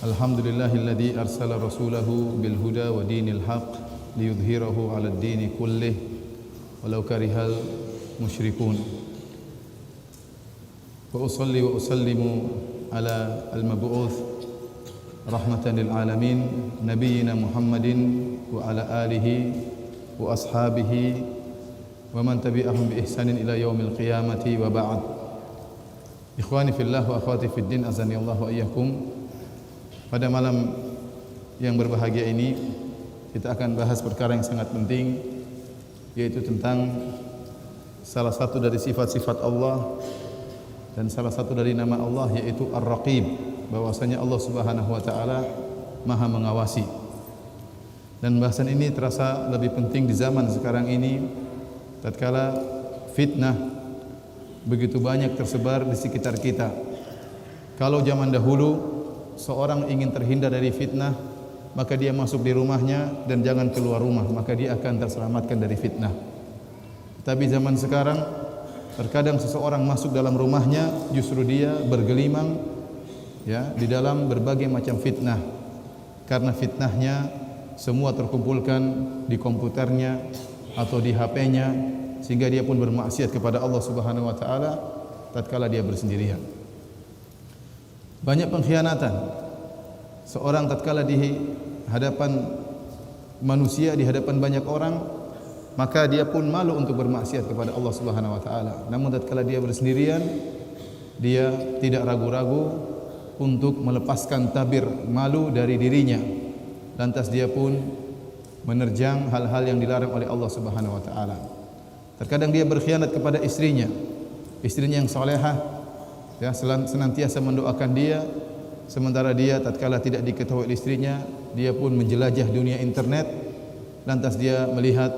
Alhamdulillahilladzi arsala rasulahu bil huda wa dinil haq liyudhhirahu 'alad dini kullih walau karihal musyrikun. Wa usalli wa usallimu ala al-mab'uts rahmatan lil alamin nabiyyina Muhammadin wa ala alihi wa ashabihi wa man tabi'ahum bi ihsanin ila yaumil qiyamati wa ba'd. Ikhwani fillah wa akhwati fid din, azani Allah wa iyyakum. Pada malam yang berbahagia ini kita akan bahas perkara yang sangat penting, yaitu tentang salah satu dari sifat-sifat Allah dan salah satu dari nama Allah, yaitu Ar-Raqib, bahwasanya Allah Subhanahu wa taala Maha mengawasi. Dan bahasan ini terasa lebih penting di zaman sekarang ini tatkala fitnah begitu banyak tersebar di sekitar kita. Kalau zaman dahulu seorang ingin terhindar dari fitnah, maka dia masuk di rumahnya dan jangan keluar rumah, maka dia akan terselamatkan dari fitnah. Tapi zaman sekarang terkadang seseorang masuk dalam rumahnya, justru dia bergelimang ya di dalam berbagai macam fitnah. Karena fitnahnya semua terkumpulkan di komputernya atau di HP-nya, sehingga dia pun bermaksiat kepada Allah Subhanahu wa taala tatkala dia bersendirian. Banyak pengkhianatan. Seorang tatkala di hadapan manusia, di hadapan banyak orang, maka dia pun malu untuk bermaksiat kepada Allah Subhanahu wa taala. Namun tatkala dia bersendirian, dia tidak ragu-ragu untuk melepaskan tabir malu dari dirinya. Lantas dia pun menerjang hal-hal yang dilarang oleh Allah Subhanahu wa taala. Terkadang dia berkhianat kepada istrinya. Istrinya yang salehah ya senantiasa mendoakan dia, sementara dia tatkala tidak diketahui istrinya, dia pun menjelajah dunia internet, lantas dia melihat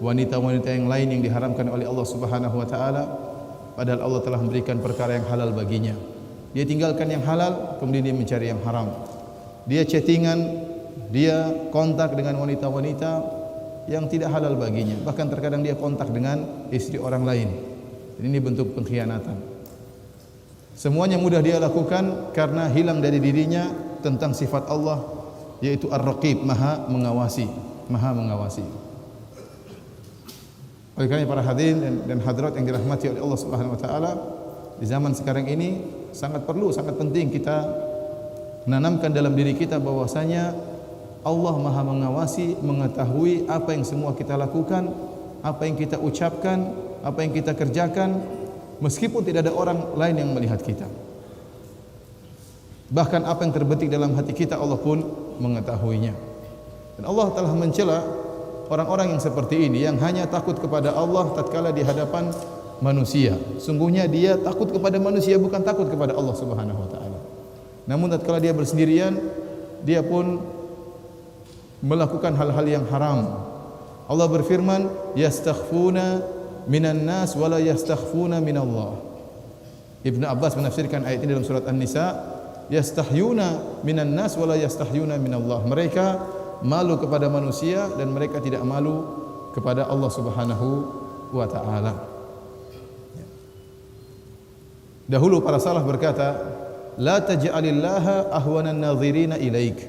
wanita-wanita yang lain yang diharamkan oleh Allah Subhanahu wa taala, padahal Allah telah memberikan perkara yang halal baginya. Dia tinggalkan yang halal, kemudian dia mencari yang haram. Dia chattingan, dia kontak dengan wanita-wanita yang tidak halal baginya. Bahkan terkadang dia kontak dengan istri orang lain. Ini bentuk pengkhianatan. Semuanya mudah dia lakukan karena hilang dari dirinya tentang sifat Allah, yaitu Ar-Raqib, Maha mengawasi, Maha mengawasi. Oleh karena para hadirin dan hadirat yang dirahmati oleh Allah Subhanahu wa taala, di zaman sekarang ini sangat perlu, sangat penting kita menanamkan dalam diri kita bahwasanya Allah Maha mengawasi, mengetahui apa yang semua kita lakukan, apa yang kita ucapkan, apa yang kita kerjakan, meskipun tidak ada orang lain yang melihat kita. Bahkan apa yang terbetik dalam hati kita, Allah pun mengetahuinya. Dan Allah telah mencela orang-orang yang seperti ini, yang hanya takut kepada Allah tatkala di hadapan manusia. Sungguhnya dia takut kepada manusia, bukan takut kepada Allah Subhanahu wa taala. Namun tatkala dia bersendirian, dia pun melakukan hal-hal yang haram. Allah berfirman, yastakhfuna minan nas wala yastakhfuna minallah. Ibnu Abbas menafsirkan ayat ini dalam surat An-Nisa, yastahyuna minan nas wala yastahyuna minallah. Mereka malu kepada manusia dan mereka tidak malu kepada Allah Subhanahu wa taala. Dahulu para salaf berkata, la taj'alillaha ahwanan nadhirina ilaik.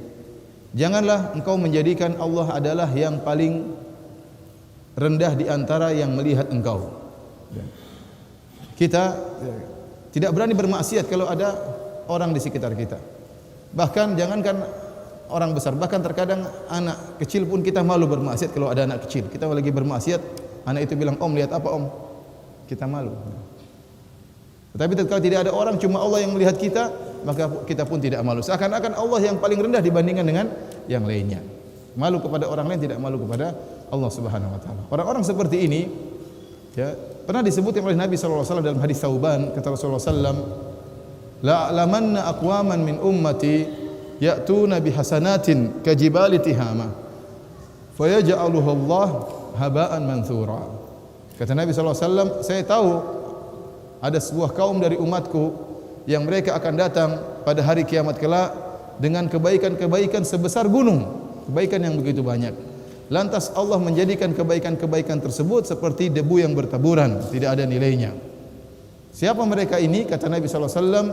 Janganlah engkau menjadikan Allah adalah yang paling rendah di antara yang melihat engkau. Kita tidak berani bermaksiat kalau ada orang di sekitar kita. Bahkan jangankan orang besar, bahkan terkadang anak kecil pun kita malu bermaksiat kalau ada anak kecil. Kita lagi bermaksiat, anak itu bilang, "Om, lihat apa, Om?" Kita malu. Tetapi kalau tidak ada orang, cuma Allah yang melihat kita, maka kita pun tidak malu. Seakan-akan Allah yang paling rendah dibandingkan dengan yang lainnya. Malu kepada orang lain, tidak malu kepada Allah Subhanahu wa taala. Orang-orang seperti ini ya, pernah disebut oleh Nabi sallallahu alaihi wasallam dalam hadis Tsauban, kata Rasulullah sallam, la lamanna aqwaman min ummati ya'tuna bihasanatin kajibali tihama fayaj'aluhu Allah haba'an manthura. Kata Nabi sallallahu alaihi wasallam, saya tahu ada sebuah kaum dari umatku yang mereka akan datang pada hari kiamat kelak dengan kebaikan-kebaikan sebesar gunung, kebaikan yang begitu banyak. Lantas Allah menjadikan kebaikan-kebaikan tersebut seperti debu yang bertaburan, tidak ada nilainya. Siapa mereka ini? Kata Nabi sallallahu alaihi wasallam,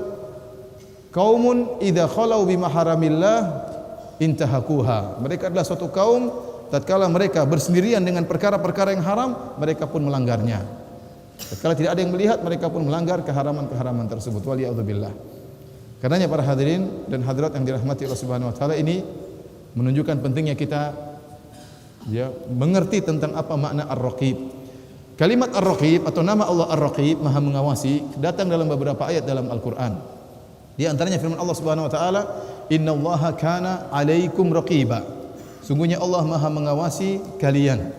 qaumun idza khalau bi maharamillah intahakuha. Mereka adalah suatu kaum tatkala mereka bersendirian dengan perkara-perkara yang haram, mereka pun melanggarnya. Tatkala tidak ada yang melihat, mereka pun melanggar keharaman-keharaman tersebut. Waliyadzubillah. Karenanya para hadirin dan hadirat yang dirahmati Allah Subhanahu wa taala, ini menunjukkan pentingnya kita mengerti tentang apa makna Ar-Raqib. Kalimat Ar-Raqib atau nama Allah Ar-Raqib, Maha Mengawasi, datang dalam beberapa ayat dalam Al-Qur'an. Di antaranya firman Allah Subhanahu wa taala, "Innallaha kana 'alaikum raqiba." Sungguhnya Allah Maha mengawasi kalian.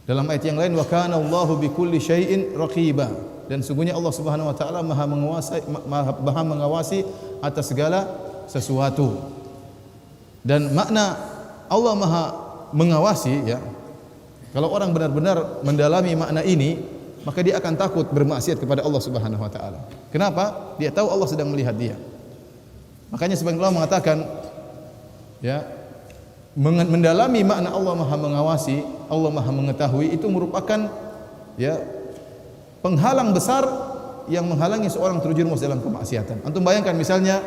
Dalam ayat yang lain, "Wa kana Allahu bikulli syai'in raqiba." Dan sungguhnya Allah Subhanahu wa taala Maha mengawasi atas segala sesuatu. Dan makna Allah Maha mengawasi, ya, kalau orang benar-benar mendalami makna ini, maka dia akan takut bermaksiat kepada Allah Subhanahu wa taala. Kenapa? Dia tahu Allah sedang melihat dia. Makanya sebagian ulama mengatakan, ya, mendalami makna Allah Maha mengawasi, Allah Maha mengetahui, itu merupakan, ya, penghalang besar yang menghalangi seorang terjerumus dalam kemaksiatan. Antum bayangkan misalnya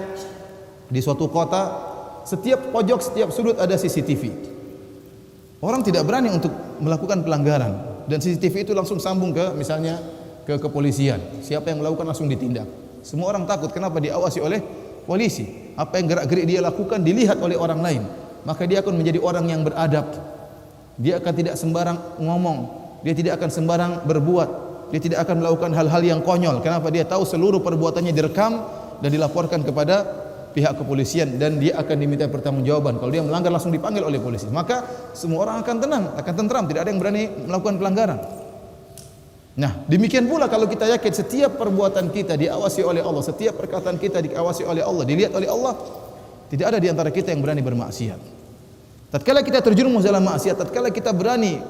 di suatu kota, setiap pojok, setiap sudut ada CCTV. Orang tidak berani untuk melakukan pelanggaran, dan CCTV itu langsung sambung ke misalnya ke kepolisian. Siapa yang melakukan langsung ditindak. Semua orang takut. Kenapa? Diawasi oleh polisi. Apa yang gerak-gerik dia lakukan dilihat oleh orang lain. Maka dia akan menjadi orang yang beradab. Dia akan tidak sembarang ngomong. Dia tidak akan sembarang berbuat. Dia tidak akan melakukan hal-hal yang konyol. Kenapa? Dia tahu seluruh perbuatannya direkam dan dilaporkan kepada pihak kepolisian, dan dia akan diminta pertanggungjawaban. Kalau dia melanggar langsung dipanggil oleh polisi. Maka semua orang akan tenang, akan tentram, tidak ada yang berani melakukan pelanggaran. Nah, demikian pula kalau kita yakin setiap perbuatan kita diawasi oleh Allah, setiap perkataan kita diawasi oleh Allah, dilihat oleh Allah, tidak ada di antara kita yang berani bermaksiat. Tatkala kita terjerumus dalam maksiat, tatkala kita berani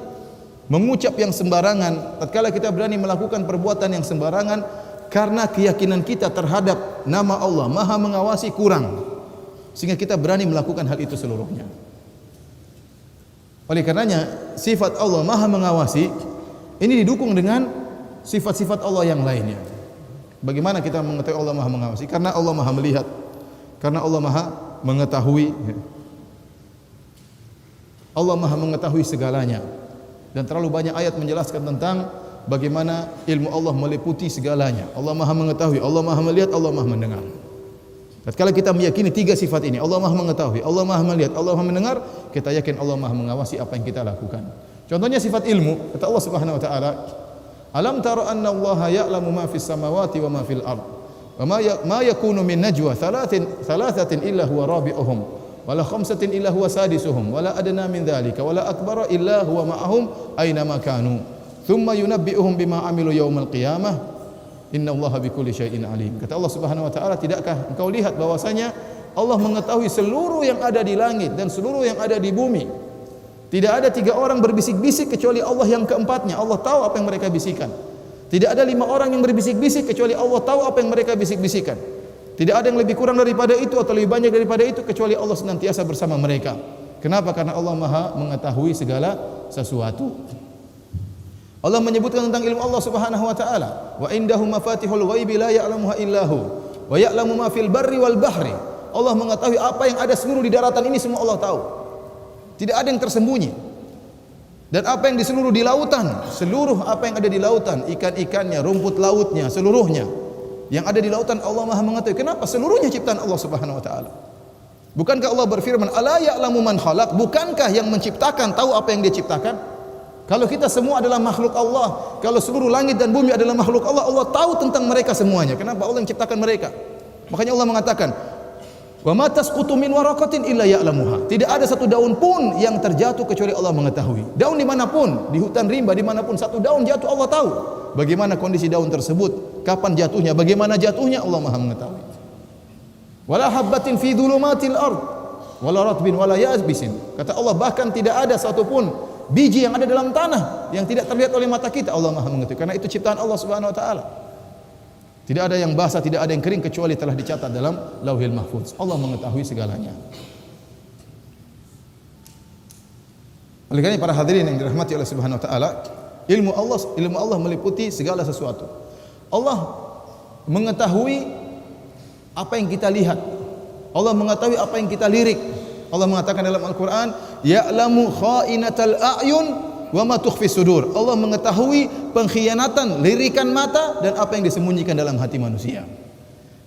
mengucap yang sembarangan, tatkala kita berani melakukan perbuatan yang sembarangan, karena keyakinan kita terhadap nama Allah Maha Mengawasi kurang, sehingga kita berani melakukan hal itu seluruhnya. Oleh karenanya sifat Allah Maha Mengawasi ini didukung dengan sifat-sifat Allah yang lainnya. Bagaimana kita mengetahui Allah Maha Mengawasi? Karena Allah Maha melihat, karena Allah Maha mengetahui. Allah Maha mengetahui segalanya. Dan terlalu banyak ayat menjelaskan tentang bagaimana ilmu Allah meliputi segalanya. Allah Maha mengetahui, Allah Maha melihat, Allah Maha mendengar. Tatkala kita meyakini tiga sifat ini, Allah Maha mengetahui, Allah Maha melihat, Allah Maha mendengar, kita yakin Allah Maha mengawasi apa yang kita lakukan. Contohnya sifat ilmu, kata Allah Subhanahu wa taala, "Alam tara anna Allah ya'lamu ma fis samawati wa ma fil ard, wa ma yakunu min najwa thalathatin illa huwa rabi'uhum, wa la khamsatin illa huwa sadisuhum, wa la adna min dhalika, wa la akbara illa huwa ma'ahum aina ma kanu. Thumma yunabbi'uhum bima amilu yaumal qiyamah. Innallaha bikulli syai'in alim." Kata Allah Subhanahu wa taala, tidakkah engkau lihat bahwasanya Allah mengetahui seluruh yang ada di langit dan seluruh yang ada di bumi. Tidak ada tiga orang berbisik-bisik kecuali Allah yang keempatnya. Allah tahu apa yang mereka bisikan. Tidak ada lima orang yang berbisik-bisik kecuali Allah tahu apa yang mereka bisik-bisikan. Tidak ada yang lebih kurang daripada itu atau lebih banyak daripada itu kecuali Allah senantiasa bersama mereka. Kenapa? Karena Allah Maha mengetahui segala sesuatu. Allah menyebutkan tentang ilmu Allah Subhanahu wa taala, "Wa indahu mafatihul ghaibi la ya'lamuha illahu, wa ya'lamu ma fil barri wal bahri." Allah mengetahui apa yang ada seluruh di daratan ini, semua Allah tahu. Tidak ada yang tersembunyi. Dan apa yang di seluruh di lautan, seluruh apa yang ada di lautan, ikan-ikannya, rumput lautnya, seluruhnya yang ada di lautan Allah Maha mengetahui. Kenapa? Seluruhnya ciptaan Allah Subhanahu wa taala. Bukankah Allah berfirman, "Ala ya'lamu man khalaq?" Bukankah yang menciptakan tahu apa yang dia ciptakan? Kalau kita semua adalah makhluk Allah, kalau seluruh langit dan bumi adalah makhluk Allah, Allah tahu tentang mereka semuanya. Kenapa? Allah yang ciptakan mereka. Makanya Allah mengatakan, "Wa ma tasqutu min waraqatin illa ya'lamuha." Tidak ada satu daun pun yang terjatuh kecuali Allah mengetahui. Daun dimanapun, di hutan rimba dimanapun, satu daun jatuh Allah tahu. Bagaimana kondisi daun tersebut, kapan jatuhnya, bagaimana jatuhnya, Allah Maha mengetahui. Wala habbatin fi dhulumatil ard wala ratbin wala yabisin. Kata Allah, bahkan tidak ada satupun biji yang ada dalam tanah yang tidak terlihat oleh mata kita, Allah Maha mengetahui. Karena itu ciptaan Allah Subhanahu wa taala. Tidak ada yang basah, tidak ada yang kering kecuali telah dicatat dalam Lauhil Mahfuz. Allah mengetahui segalanya. Oleh karena para hadirin yang dirahmati oleh Subhanahu wa taala, ilmu Allah meliputi segala sesuatu. Allah mengetahui apa yang kita lihat. Allah mengetahui apa yang kita lirik. Allah mengatakan dalam Al-Quran, ya'lamu kha'inatal a'yun wa ma tukhfi sudur. Allah mengetahui pengkhianatan lirikan mata dan apa yang disembunyikan dalam hati manusia.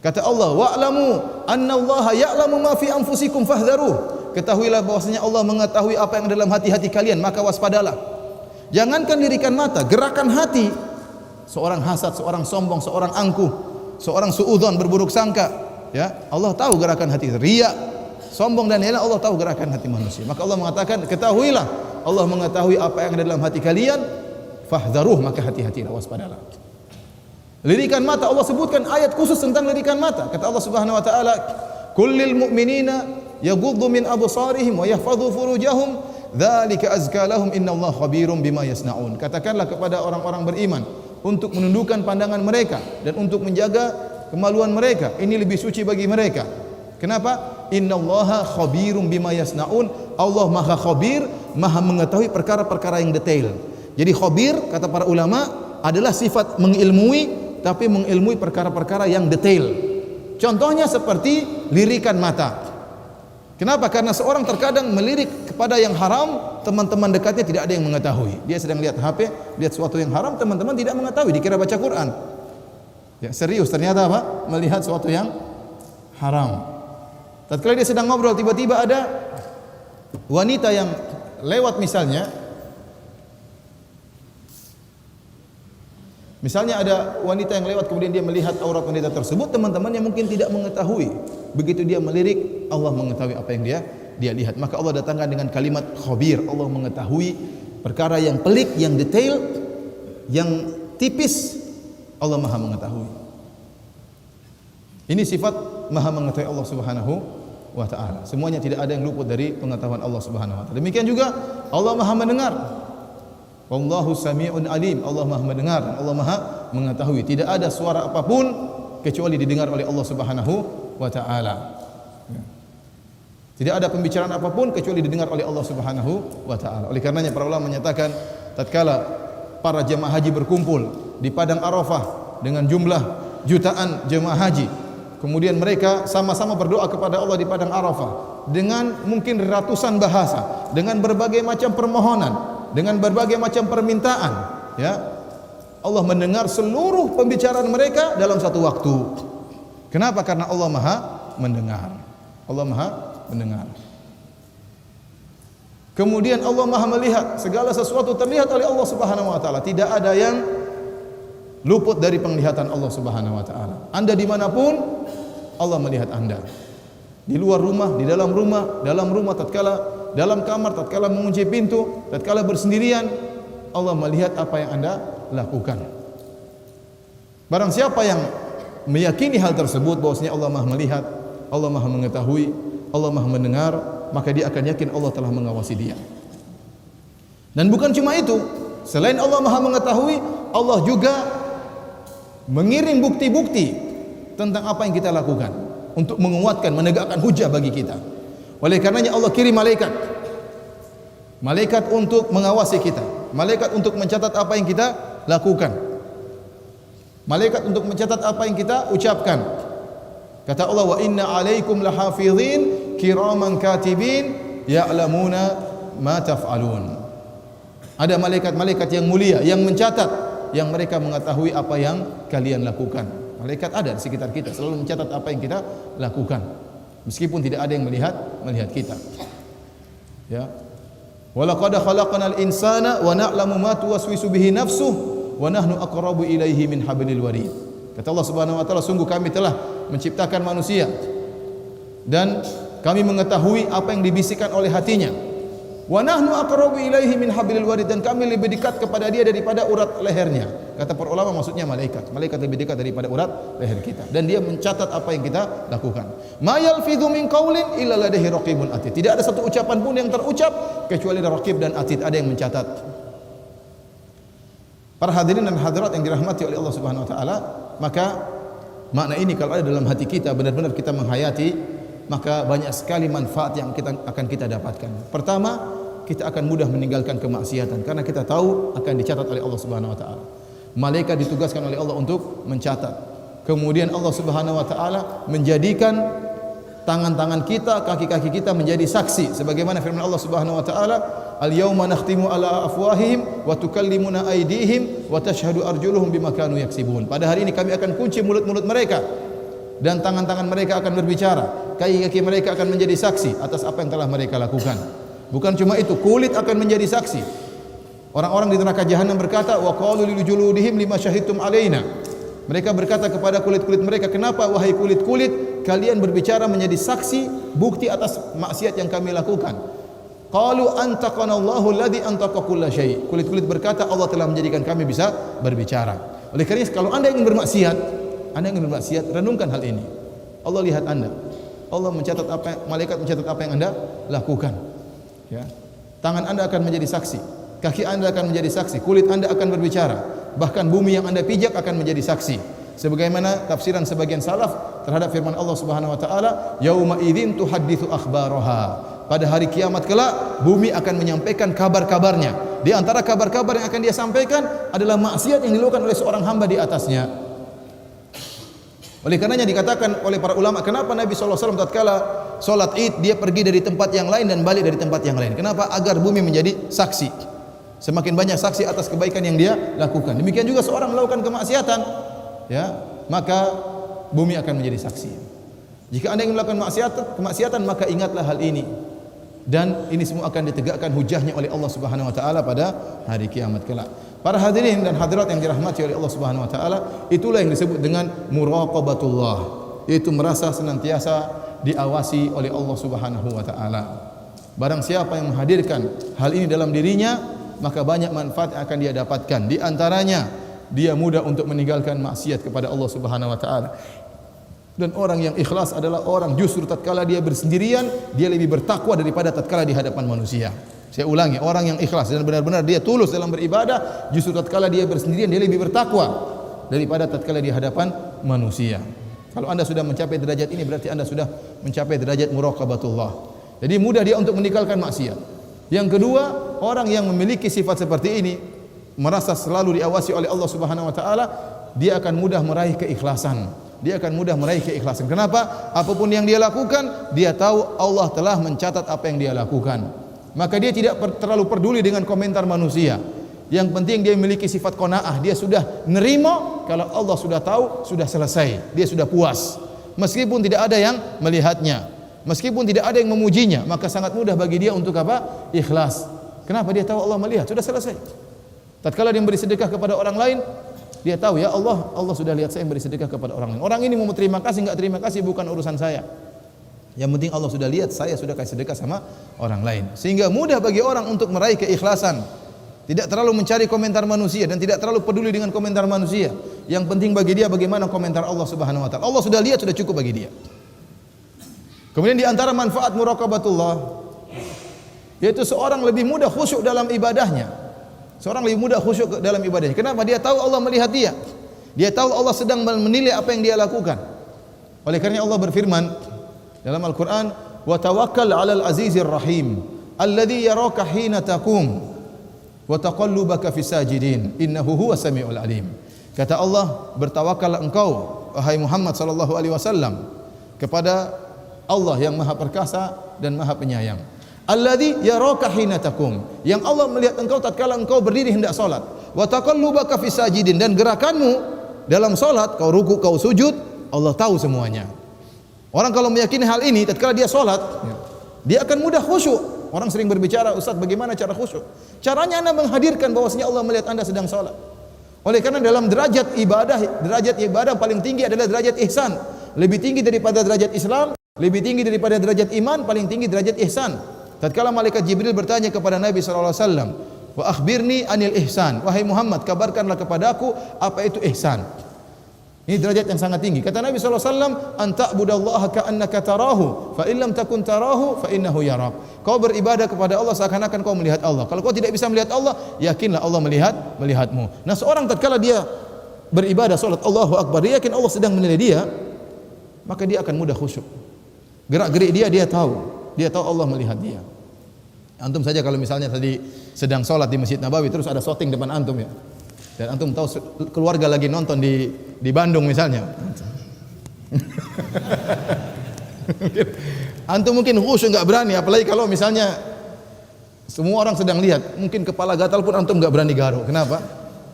Kata Allah, wa'lamu annallaha ya'lamu ma fi anfusikum fahdharuh. Ketahuilah bahwasanya Allah mengetahui apa yang dalam hati-hati kalian, maka waspadalah. Jangankan lirikan mata, gerakan hati. Seorang hasad, seorang sombong, seorang angkuh, seorang suudzon, berburuk sangka, ya, Allah tahu gerakan hati. Riya, sombong dan hina, Allah tahu gerakan hati manusia. Maka Allah mengatakan, ketahuilah Allah mengetahui apa yang ada dalam hati kalian, fahdharuh, maka hati-hatilah, waspadalah. Lirikan mata, Allah sebutkan ayat khusus tentang lirikan mata. Kata Allah Subhanahu wa taala, kullil mu'minina yaghuddu min absarihim wa yahfadhu furujahum dzalika azka lahum innallaha khabirum bima yasnaun. Katakanlah kepada orang-orang beriman untuk menundukkan pandangan mereka dan untuk menjaga kemaluan mereka, ini lebih suci bagi mereka. Kenapa? Innallaha khabirum bima yasnaun. Allah Maha Khabir, Maha mengetahui perkara-perkara yang detail. Jadi khabir kata para ulama adalah sifat mengilmui, tapi mengilmui perkara-perkara yang detail. Contohnya seperti lirikan mata. Kenapa? Karena seorang terkadang melirik kepada yang haram, teman-teman dekatnya tidak ada yang mengetahui. Dia sedang lihat HP, lihat sesuatu yang haram, teman-teman tidak mengetahui, dikira baca Quran. Ya, serius, ternyata apa? Melihat sesuatu yang haram. Tatkala dia sedang ngobrol, tiba-tiba ada wanita yang lewat Misalnya ada wanita yang lewat, kemudian dia melihat aurat wanita tersebut, teman-temannya mungkin tidak mengetahui. Begitu dia melirik, Allah mengetahui apa yang dia lihat. Maka Allah datangkan dengan kalimat khabir. Allah mengetahui perkara yang pelik, yang detail, yang tipis. Allah Maha mengetahui. Ini sifat Maha mengetahui Allah Subhanahu wa taala. Semuanya tidak ada yang luput dari pengetahuan Allah Subhanahu wa taala. Demikian juga Allah Maha mendengar. Wallahu sami'un alim. Allah Maha mendengar dan Allah Maha mengetahui. Tidak ada suara apapun kecuali didengar oleh Allah Subhanahu wa taala. Tidak ada pembicaraan apapun kecuali didengar oleh Allah Subhanahu wa taala. Oleh karenanya para ulama menyatakan tatkala para jemaah haji berkumpul di padang Arafah dengan jumlah jutaan jemaah haji, kemudian mereka sama-sama berdoa kepada Allah di padang Arafah dengan mungkin ratusan bahasa, dengan berbagai macam permohonan, dengan berbagai macam permintaan, ya. Allah mendengar seluruh pembicaraan mereka dalam satu waktu. Kenapa? Karena Allah Maha mendengar. Allah Maha mendengar. Kemudian Allah Maha melihat, segala sesuatu terlihat oleh Allah Subhanahu wa taala. Tidak ada yang luput dari penglihatan Allah Subhanahu wa taala. Anda dimanapun, Allah melihat Anda. Di luar rumah, di dalam rumah tatkala dalam kamar, tatkala mengunci pintu, tatkala bersendirian, Allah melihat apa yang Anda lakukan. Barang siapa yang meyakini hal tersebut, bahwasanya Allah Maha melihat, Allah Maha mengetahui, Allah Maha mendengar, maka dia akan yakin Allah telah mengawasi dia. Dan bukan cuma itu, selain Allah Maha mengetahui, Allah juga mengirim bukti-bukti tentang apa yang kita lakukan untuk menguatkan, menegakkan hujah bagi kita. Oleh karenanya Allah kirim malaikat untuk mengawasi kita, malaikat untuk mencatat apa yang kita lakukan, malaikat untuk mencatat apa yang kita ucapkan. Kata Allah, wa inna alaikum lahafizin kiraman katibin ya'lamuna ma taf'alun. Ada malaikat-malaikat yang mulia yang mencatat, yang mereka mengetahui apa yang kalian lakukan. Malaikat ada di sekitar kita, selalu mencatat apa yang kita lakukan, meskipun tidak ada yang melihat kita. Ya. Walaqad khalaqnal insana wa na'lamu ma tuwaswisu bihi nafsuhu wa nahnu aqrabu ilaihi min hablil warid. Kata Allah Subhanahu wa taala, sungguh kami telah menciptakan manusia dan kami mengetahui apa yang dibisikkan oleh hatinya. Wa nahnu aqrabu ilaihi min hablil warid, dan kami lebih dekat kepada dia daripada urat lehernya. Kata para ulama maksudnya malaikat. Malaikat lebih dekat daripada urat leher kita, dan dia mencatat apa yang kita lakukan. Ma yalfidhu min qaulin illa ladaihi raqibun atid. Tidak ada satu ucapan pun yang terucap kecuali ada raqib dan atid, ada yang mencatat. Para hadirin dan hadirat yang dirahmati oleh Allah Subhanahu wa taala, maka makna ini kalau ada dalam hati kita, benar-benar kita menghayati, maka banyak sekali manfaat yang akan kita dapatkan. Pertama, kita akan mudah meninggalkan kemaksiatan karena kita tahu akan dicatat oleh Allah Subhanahu wa taala. Malaikat ditugaskan oleh Allah untuk mencatat. Kemudian Allah Subhanahu wa taala menjadikan tangan-tangan kita, kaki-kaki kita menjadi saksi sebagaimana firman Allah Subhanahu wa taala, "Al-yauma nakhtimu ala afwahihim wa tukallimuna aydihim wa tashhadu arjuluhum bima kanu yaksibun." Pada hari ini kami akan kunci mulut-mulut mereka dan tangan-tangan mereka akan berbicara, kaki-kaki mereka akan menjadi saksi atas apa yang telah mereka lakukan. Bukan cuma itu, kulit akan menjadi saksi. Orang-orang di neraka jahanam berkata, "Wa qalu li juludihim lima syahidtum alaina." Mereka berkata kepada kulit-kulit mereka, "Kenapa wahai kulit-kulit kalian berbicara menjadi saksi bukti atas maksiat yang kami lakukan?" Qalu antaqana Allahu alladhi antaqa kulla syai'. Kulit-kulit berkata, Allah telah menjadikan kami bisa berbicara. Oleh karena kalau Anda ingin bermaksiat, renungkan hal ini. Allah lihat Anda. Allah mencatat malaikat mencatat apa yang Anda lakukan. Ya. Tangan Anda akan menjadi saksi, kaki Anda akan menjadi saksi, kulit Anda akan berbicara. Bahkan bumi yang Anda pijak akan menjadi saksi. Sebagaimana tafsiran sebagian salaf terhadap firman Allah Subhanahu wa taala, "Yauma idzin tuhadditsu akhbaraha." Pada hari kiamat kelak, bumi akan menyampaikan kabar-kabarnya. Di antara kabar-kabar yang akan dia sampaikan adalah maksiat yang dilakukan oleh seorang hamba di atasnya. Oleh karenanya dikatakan oleh para ulama, kenapa Nabi SAW tatkala salat Id dia pergi dari tempat yang lain dan balik dari tempat yang lain? Kenapa? Agar bumi menjadi saksi. Semakin banyak saksi atas kebaikan yang dia lakukan. Demikian juga seorang melakukan kemaksiatan, ya, maka bumi akan menjadi saksi. Jika Anda ingin melakukan kemaksiatan, maka ingatlah hal ini. Dan ini semua akan ditegakkan hujahnya oleh Allah Subhanahu wa taala pada hari kiamat kelak. Para hadirin dan hadirat yang dirahmati oleh Allah Subhanahu wa taala, itulah yang disebut dengan muraqabatullah, yaitu merasa senantiasa diawasi oleh Allah Subhanahu wa taala. Barang siapa yang menghadirkan hal ini dalam dirinya, maka banyak manfaat yang akan dia dapatkan. Di antaranya, dia mudah untuk meninggalkan maksiat kepada Allah Subhanahu wa taala. Dan orang yang ikhlas adalah orang justru tatkala dia bersendirian, dia lebih bertakwa daripada tatkala di hadapan manusia. Saya ulangi, orang yang ikhlas dan benar-benar dia tulus dalam beribadah, justru tatkala dia bersendirian dia lebih bertakwa daripada tatkala di hadapan manusia. Kalau Anda sudah mencapai derajat ini, berarti Anda sudah mencapai derajat muraqabatullah. Jadi mudah dia untuk meninggalkan maksiat. Yang kedua, orang yang memiliki sifat seperti ini, merasa selalu diawasi oleh Allah Subhanahu wa taala, dia akan mudah meraih keikhlasan. Dia akan mudah meraih keikhlasan. Kenapa? Apapun yang dia lakukan, dia tahu Allah telah mencatat apa yang dia lakukan. Maka dia tidak terlalu peduli dengan komentar manusia. Yang penting dia memiliki sifat qanaah, dia sudah nerima kalau Allah sudah tahu, sudah selesai. Dia sudah puas. Meskipun tidak ada yang melihatnya, meskipun tidak ada yang memujinya, maka sangat mudah bagi dia untuk apa? Ikhlas. Kenapa? Dia tahu Allah melihat, sudah selesai. Tatkala dia memberi sedekah kepada orang lain, dia tahu, ya Allah sudah lihat saya memberi sedekah kepada orang lain. Orang ini mau terima kasih enggak terima kasih bukan urusan saya. Yang penting Allah sudah lihat saya sudah kasih sedekah sama orang lain. Sehingga mudah bagi orang untuk meraih keikhlasan. Tidak terlalu mencari komentar manusia dan tidak terlalu peduli dengan komentar manusia. Yang penting bagi dia bagaimana komentar Allah Subhanahu wa taala. Allah sudah lihat, sudah cukup bagi dia. Kemudian di antara manfaat muraqabatullah, yaitu seorang lebih mudah khusyuk dalam ibadahnya. Seorang lebih mudah khusyuk dalam ibadahnya. Kenapa? Dia tahu Allah melihat dia. Dia tahu Allah sedang menilai apa yang dia lakukan. Oleh karena Allah berfirman dalam Al-Quran, wa tawakkal 'alal azizir rahim alladzi yaraka hina taqum wa taqallubaka fis sajidin innahu huwas samiul alim. Kata Allah, bertawakal engkau wahai Muhammad sallallahu alaihi wasallam kepada Allah yang Maha Perkasa dan Maha Penyayang. Alladzi yaraka hina taqum, yang Allah melihat engkau tatkala engkau berdiri hendak salat. Wa taqallubaka fis sajidin, dan gerakanmu dalam salat, kau ruku, kau sujud, Allah tahu semuanya. Orang kalau meyakini hal ini, tatkala dia salat, dia akan mudah khusyuk. Orang sering berbicara, Ustaz, bagaimana cara khusyuk? Caranya Anda menghadirkan bahwasanya Allah melihat Anda sedang salat. Oleh karena dalam derajat ibadah paling tinggi adalah derajat ihsan. Lebih tinggi daripada derajat Islam, lebih tinggi daripada derajat iman, paling tinggi derajat ihsan. Tatkala malaikat Jibril bertanya kepada Nabi sallallahu alaihi wasallam, "Wa akhbirni anil ihsan." Wahai Muhammad, kabarkanlah kepadaku apa itu ihsan. Ini derajat yang sangat tinggi. Kata Nabi sallallahu alaihi wasallam, "An ta'budallaha ka'annaka tarahu, fa in lam takun tarahu, fa innahu yarak." Kau beribadah kepada Allah seakan-akan kau melihat Allah. Kalau kau tidak bisa melihat Allah, yakinlah Allah melihatmu. Nah, seorang tatkala dia beribadah salat Allahu Akbar, dia yakin Allah sedang menilai dia, maka dia akan mudah khusyuk. Gerak-gerik dia tahu Allah melihat dia. Antum saja kalau misalnya tadi sedang sholat di Masjid Nabawi terus ada shooting depan antum, ya Dan antum tahu keluarga lagi nonton di Bandung misalnya. Antum mungkin khusyuk nggak berani, apalagi kalau misalnya semua orang sedang lihat, mungkin kepala gatal pun antum nggak berani garuk. Kenapa?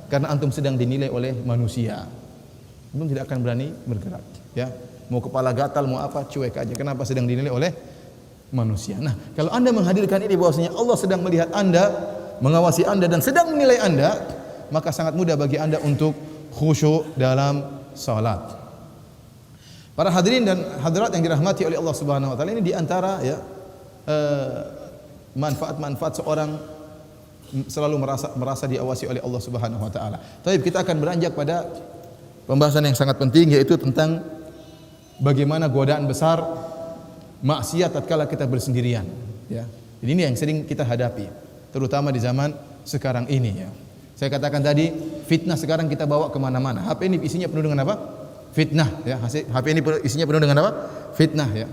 Karena antum sedang dinilai oleh manusia. Antum tidak akan berani bergerak. Ya, mau kepala gatal mau apa cuek aja. Kenapa? Sedang dinilai oleh manusia. Nah, kalau anda menghadirkan ini bahwasanya Allah sedang melihat anda, mengawasi anda dan sedang menilai anda, maka sangat mudah bagi anda untuk khusyuk dalam salat. Para hadirin dan hadirat yang dirahmati oleh Allah Subhanahu wa taala, ini di antara ya manfaat-manfaat seorang selalu merasa diawasi oleh Allah Subhanahu wa taala. Tapi kita akan beranjak pada pembahasan yang sangat penting, yaitu tentang bagaimana godaan besar maksiat tatkala kita bersendirian, ya. Jadi ini yang sering kita hadapi, terutama di zaman sekarang ini, ya. Saya katakan tadi, fitnah sekarang kita bawa kemana-mana. HP ini isinya penuh dengan apa? Fitnah, ya. HP ini isinya penuh dengan apa? Fitnah, ya.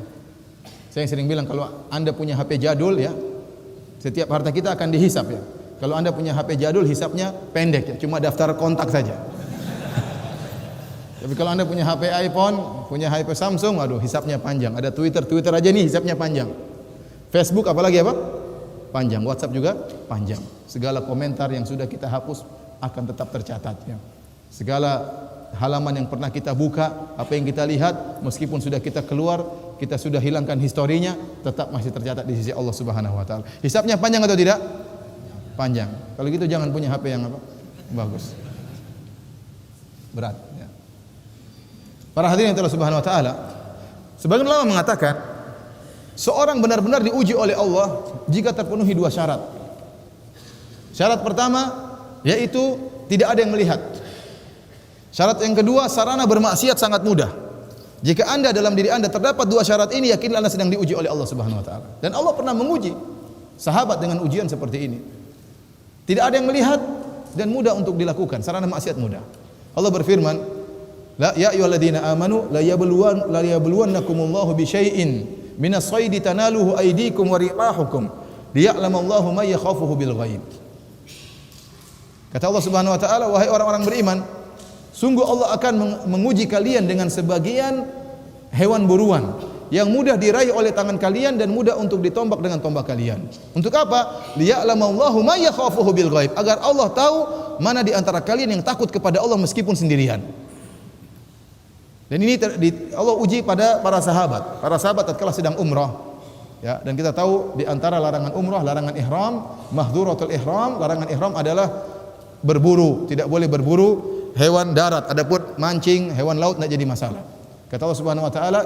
Saya sering bilang kalau anda punya HP jadul, ya, setiap harta kita akan dihisap, ya. Kalau anda punya HP jadul, hisapnya pendek, ya, cuma daftar kontak saja. Tapi kalau anda punya HP iPhone, punya HP Samsung, aduh, hisapnya panjang. Ada Twitter aja nih hisapnya panjang. Facebook apalagi apa? Panjang. WhatsApp juga panjang. Segala komentar yang sudah kita hapus akan tetap tercatat, ya. Segala halaman yang pernah kita buka, apa yang kita lihat, meskipun sudah kita keluar, kita sudah hilangkan historinya, tetap masih tercatat di sisi Allah Subhanahu wa taala. Hisapnya panjang atau tidak? Panjang. Kalau gitu jangan punya HP yang apa? Bagus. Berat, ya. Para hadirin yang Allah Subhanahu wa taala, sebagian ulama mengatakan seorang benar-benar diuji oleh Allah jika terpenuhi dua syarat. Syarat pertama yaitu tidak ada yang melihat. Syarat yang kedua, sarana bermaksiat sangat mudah. Jika anda dalam diri anda terdapat dua syarat ini, yakinlah anda sedang diuji oleh Allah Subhanahu wa taala. Dan Allah pernah menguji sahabat dengan ujian seperti ini. Tidak ada yang melihat dan mudah untuk dilakukan, sarana maksiat mudah. Allah berfirman, "La ya ayyuhalladzina amanu la yabluwannakumullahu bi syai'in minas saydi tanaluhu aydikum wa rimahukum liya'lamallahu may yakhafuhu bil ghaib." Kata Allah Subhanahu wa taala, wahai orang-orang beriman, sungguh Allah akan menguji kalian dengan sebagian hewan buruan yang mudah diraih oleh tangan kalian dan mudah untuk ditombak dengan tombak kalian. Untuk apa? Liya'lamallahu may yakhafuhu bil ghaib, agar Allah tahu mana di antara kalian yang takut kepada Allah meskipun sendirian. Dan ini Allah uji pada para sahabat. Para sahabat tatkala sedang umrah, ya, dan kita tahu di antara larangan umrah, larangan ihram, mahdhuratul ihram, larangan ihram adalah berburu, tidak boleh berburu hewan darat, adapun mancing hewan laut tidak jadi masalah. Kata Allah Subhanahu wa taala,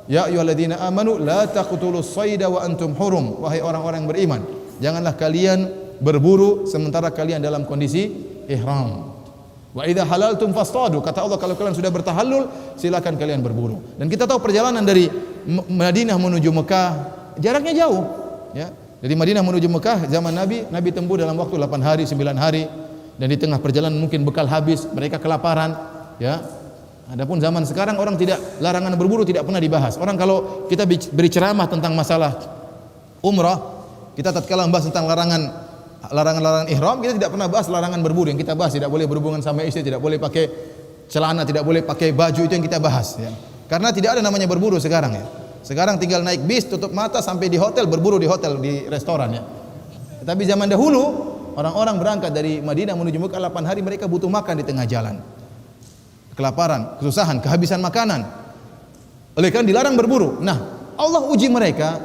ya ayyuhalladzina amanu la taqtulus sayda wa antum hurum, wahai orang-orang yang beriman, janganlah kalian berburu sementara kalian dalam kondisi ihram. Wa idza halaltum fastadu, kata Allah kalau kalian sudah bertahallul silakan kalian berburu. Dan kita tahu perjalanan dari Madinah menuju Mekah jaraknya jauh, ya. Dari Madinah menuju Mekah zaman Nabi tempuh dalam waktu 8 hari 9 hari. Dan di tengah perjalanan mungkin bekal habis, mereka kelaparan, ya. Adapun zaman sekarang orang tidak, larangan berburu tidak pernah dibahas. Orang kalau kita beri ceramah tentang masalah umrah, kita tatkala membahas tentang larangan ihram, kita tidak pernah bahas larangan berburu. Yang kita bahas tidak boleh berhubungan sama istri, tidak boleh pakai celana, tidak boleh pakai baju, itu yang kita bahas, ya. Karena tidak ada namanya berburu sekarang, ya. Sekarang tinggal naik bis, tutup mata sampai di hotel, berburu di hotel, di restoran, ya. Tapi zaman dahulu orang-orang berangkat dari Madinah menuju Mekah 8 hari, mereka butuh makan di tengah jalan. Kelaparan, kesusahan, kehabisan makanan. Oleh karena dilarang berburu. Nah, Allah uji mereka.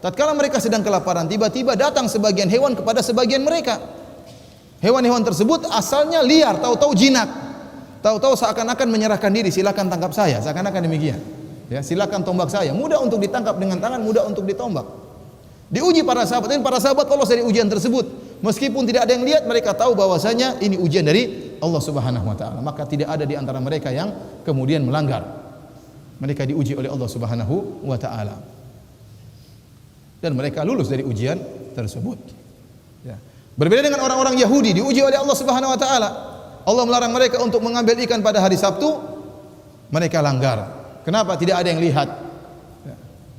Tatkala mereka sedang kelaparan, tiba-tiba datang sebagian hewan kepada sebagian mereka. Hewan-hewan tersebut asalnya liar, tahu-tahu jinak. Tahu-tahu seakan-akan menyerahkan diri, silakan tangkap saya, seakan-akan demikian. Ya, silakan tombak saya. Mudah untuk ditangkap dengan tangan, mudah untuk ditombak. Diuji para sahabat, dan para sahabat lolos dari ujian tersebut. Meskipun tidak ada yang lihat, mereka tahu bahwasanya ini ujian dari Allah Subhanahu wa taala. Maka tidak ada di antara mereka yang kemudian melanggar. Mereka diuji oleh Allah Subhanahu wa taala. Dan mereka lulus dari ujian tersebut. Ya. Berbeda dengan orang-orang Yahudi, diuji oleh Allah Subhanahu wa taala. Allah melarang mereka untuk mengambil ikan pada hari Sabtu, mereka langgar. Kenapa? Tidak ada yang lihat. Ya.